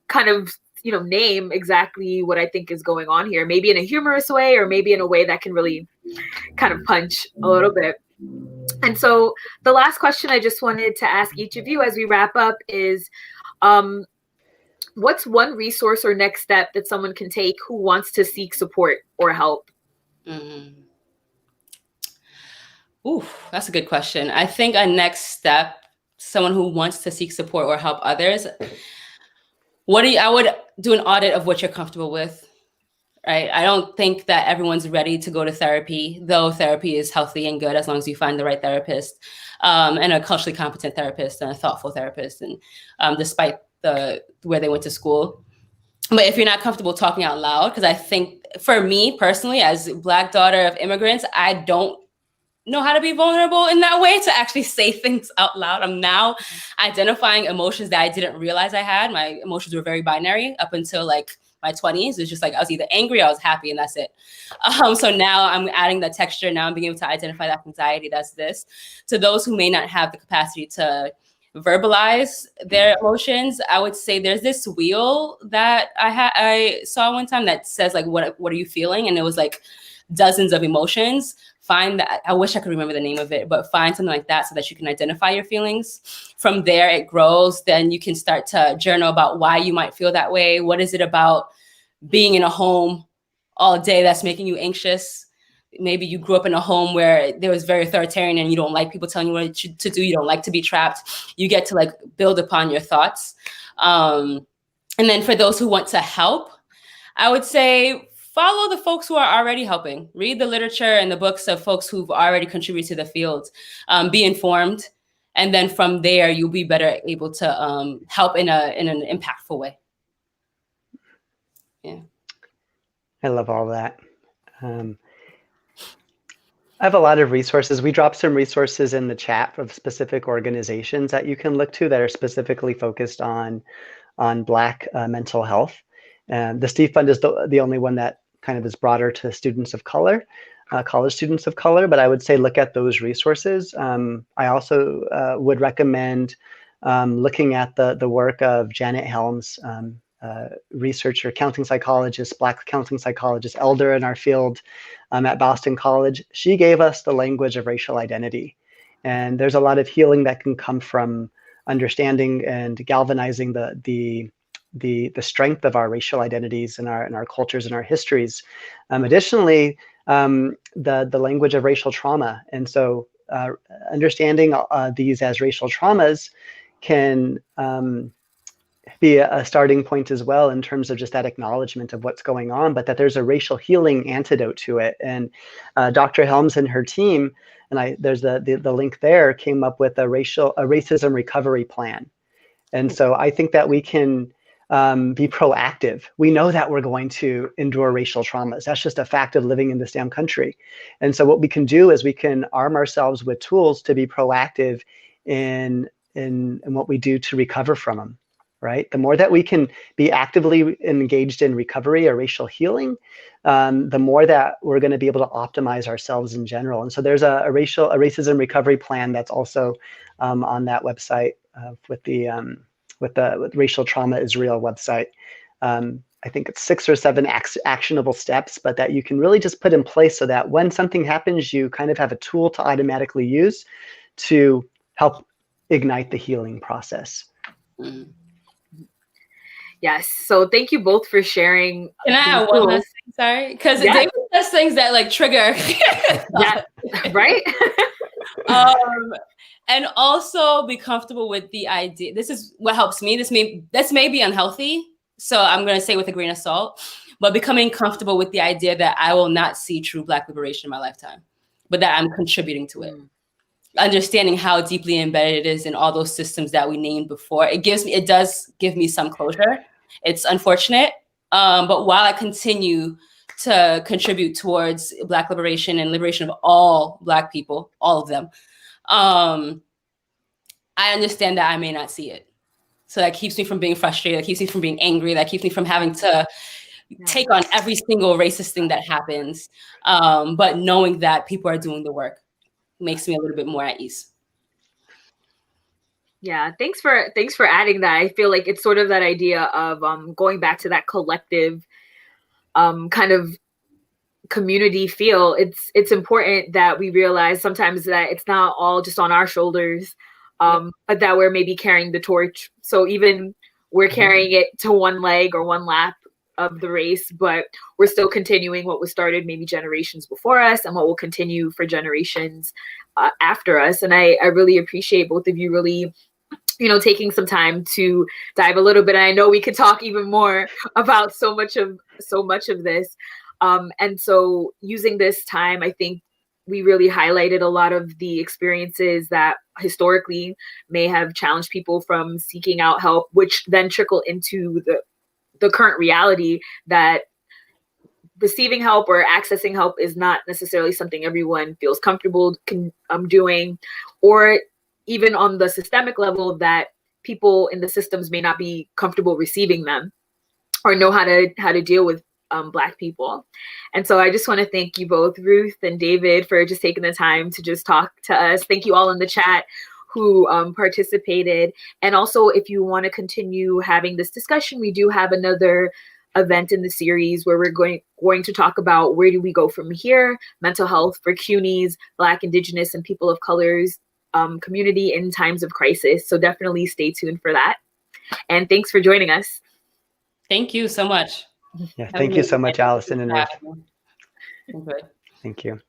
Speaker 2: kind of, name exactly what I think is going on here, maybe in a humorous way, or maybe in a way that can really kind of punch a little bit. And so the last question I just wanted to ask each of you as we wrap up is, what's one resource or next step that someone can take who wants to seek support or help?
Speaker 3: Ooh, that's a good question. I think a next step, someone who wants to seek support or help others, I would do an audit of what you're comfortable with, right? I don't think that everyone's ready to go to therapy, though therapy is healthy and good as long as you find the right therapist, and a culturally competent therapist and a thoughtful therapist, and despite where they went to school. But if you're not comfortable talking out loud, because I think for me personally, as Black daughter of immigrants, I don't know how to be vulnerable in that way, to actually say things out loud. I'm now identifying emotions that I didn't realize I had. My emotions were very binary up until like my 20s. It's just like I was either angry or I was happy, and that's it. So now I'm adding the texture. Now I'm being able to identify that anxiety. That's this. To those who may not have the capacity to verbalize their emotions, I would say there's this wheel that I saw one time that says like, what are you feeling? And it was like dozens of emotions. Find that, I wish I could remember the name of it, but find something like that so that you can identify your feelings. From there, it grows. Then you can start to journal about why you might feel that way. What is it about being in a home all day that's making you anxious? Maybe you grew up in a home where there was very authoritarian and you don't like people telling you what to do. You don't like to be trapped. You get to like build upon your thoughts. And then for those who want to help, I would say follow the folks who are already helping. Read the literature and the books of folks who've already contributed to the field. Be informed. And then from there, you'll be better able to help in an impactful way. Yeah.
Speaker 4: I love all that. I have a lot of resources. We dropped some resources in the chat of specific organizations that you can look to that are specifically focused on Black mental health. And the Steve Fund is the only one that kind of is broader to students of color, college students of color, but I would say look at those resources. I also would recommend looking at the work of Janet Helms, researcher, counseling psychologist, Black counseling psychologist, elder in our field at Boston College. She gave us the language of racial identity. And there's a lot of healing that can come from understanding and galvanizing the strength of our racial identities and our cultures and our histories. Additionally, the language of racial trauma. And so understanding these as racial traumas can be a starting point as well in terms of just that acknowledgement of what's going on, but that there's a racial healing antidote to it. And Dr. Helms and her team, and there's the link there, came up with a racism recovery plan. And so I think that we can be proactive. We know that we're going to endure racial traumas. That's just a fact of living in this damn country. And so what we can do is we can arm ourselves with tools to be proactive in what we do to recover from them. Right? The more that we can be actively engaged in recovery or racial healing, the more that we're going to be able to optimize ourselves in general. And so there's a racism recovery plan that's also on that website with the Racial Trauma Israel website. I think it's 6 or 7 actionable steps, but that you can really just put in place so that when something happens, you kind of have a tool to automatically use to help ignite the healing process.
Speaker 3: Mm-hmm.
Speaker 2: Yes. So thank you both for sharing.
Speaker 3: Can I add one last thing? Sorry. Because David says things that like trigger.
Speaker 2: Yeah. Right?
Speaker 3: And also be comfortable with the idea. This is what helps me. This may be unhealthy. So I'm going to say with a grain of salt, but becoming comfortable with the idea that I will not see true Black liberation in my lifetime, but that I'm contributing to it. Understanding how deeply embedded it is in all those systems that we named before. It does give me some closure. It's unfortunate. But while I continue to contribute towards Black liberation and liberation of all Black people, all of them, I understand that I may not see it. So that keeps me from being frustrated. That keeps me from being angry. That keeps me from having to take on every single racist thing that happens. But knowing that people are doing the work makes me a little bit more at ease.
Speaker 2: Yeah, thanks for adding that. I feel like it's sort of that idea of going back to that collective kind of community feel. It's important that we realize sometimes that it's not all just on our shoulders, but that we're maybe carrying the torch. So even we're carrying it to one leg or one lap of the race, but we're still continuing what was started maybe generations before us and what will continue for generations after us. And I really appreciate both of you really, taking some time to dive a little bit. And I know we could talk even more about so much of this. And so using this time, I think we really highlighted a lot of the experiences that historically may have challenged people from seeking out help, which then trickle into the current reality that receiving help or accessing help is not necessarily something everyone feels comfortable doing, or even on the systemic level that people in the systems may not be comfortable receiving them. or know how to deal with Black people. And so I just want to thank you both, Ruth and David, for just taking the time to just talk to us. Thank you all in the chat who participated. And also, if you want to continue having this discussion, we do have another event in the series where we're going to talk about where do we go from here, mental health for CUNYs, Black, Indigenous, and people of colors community in times of crisis. So definitely stay tuned for that. And thanks for joining us.
Speaker 3: Thank you so much.
Speaker 4: Yeah, thank you so much, Allison and Ruth.
Speaker 3: Good.
Speaker 4: Thank you.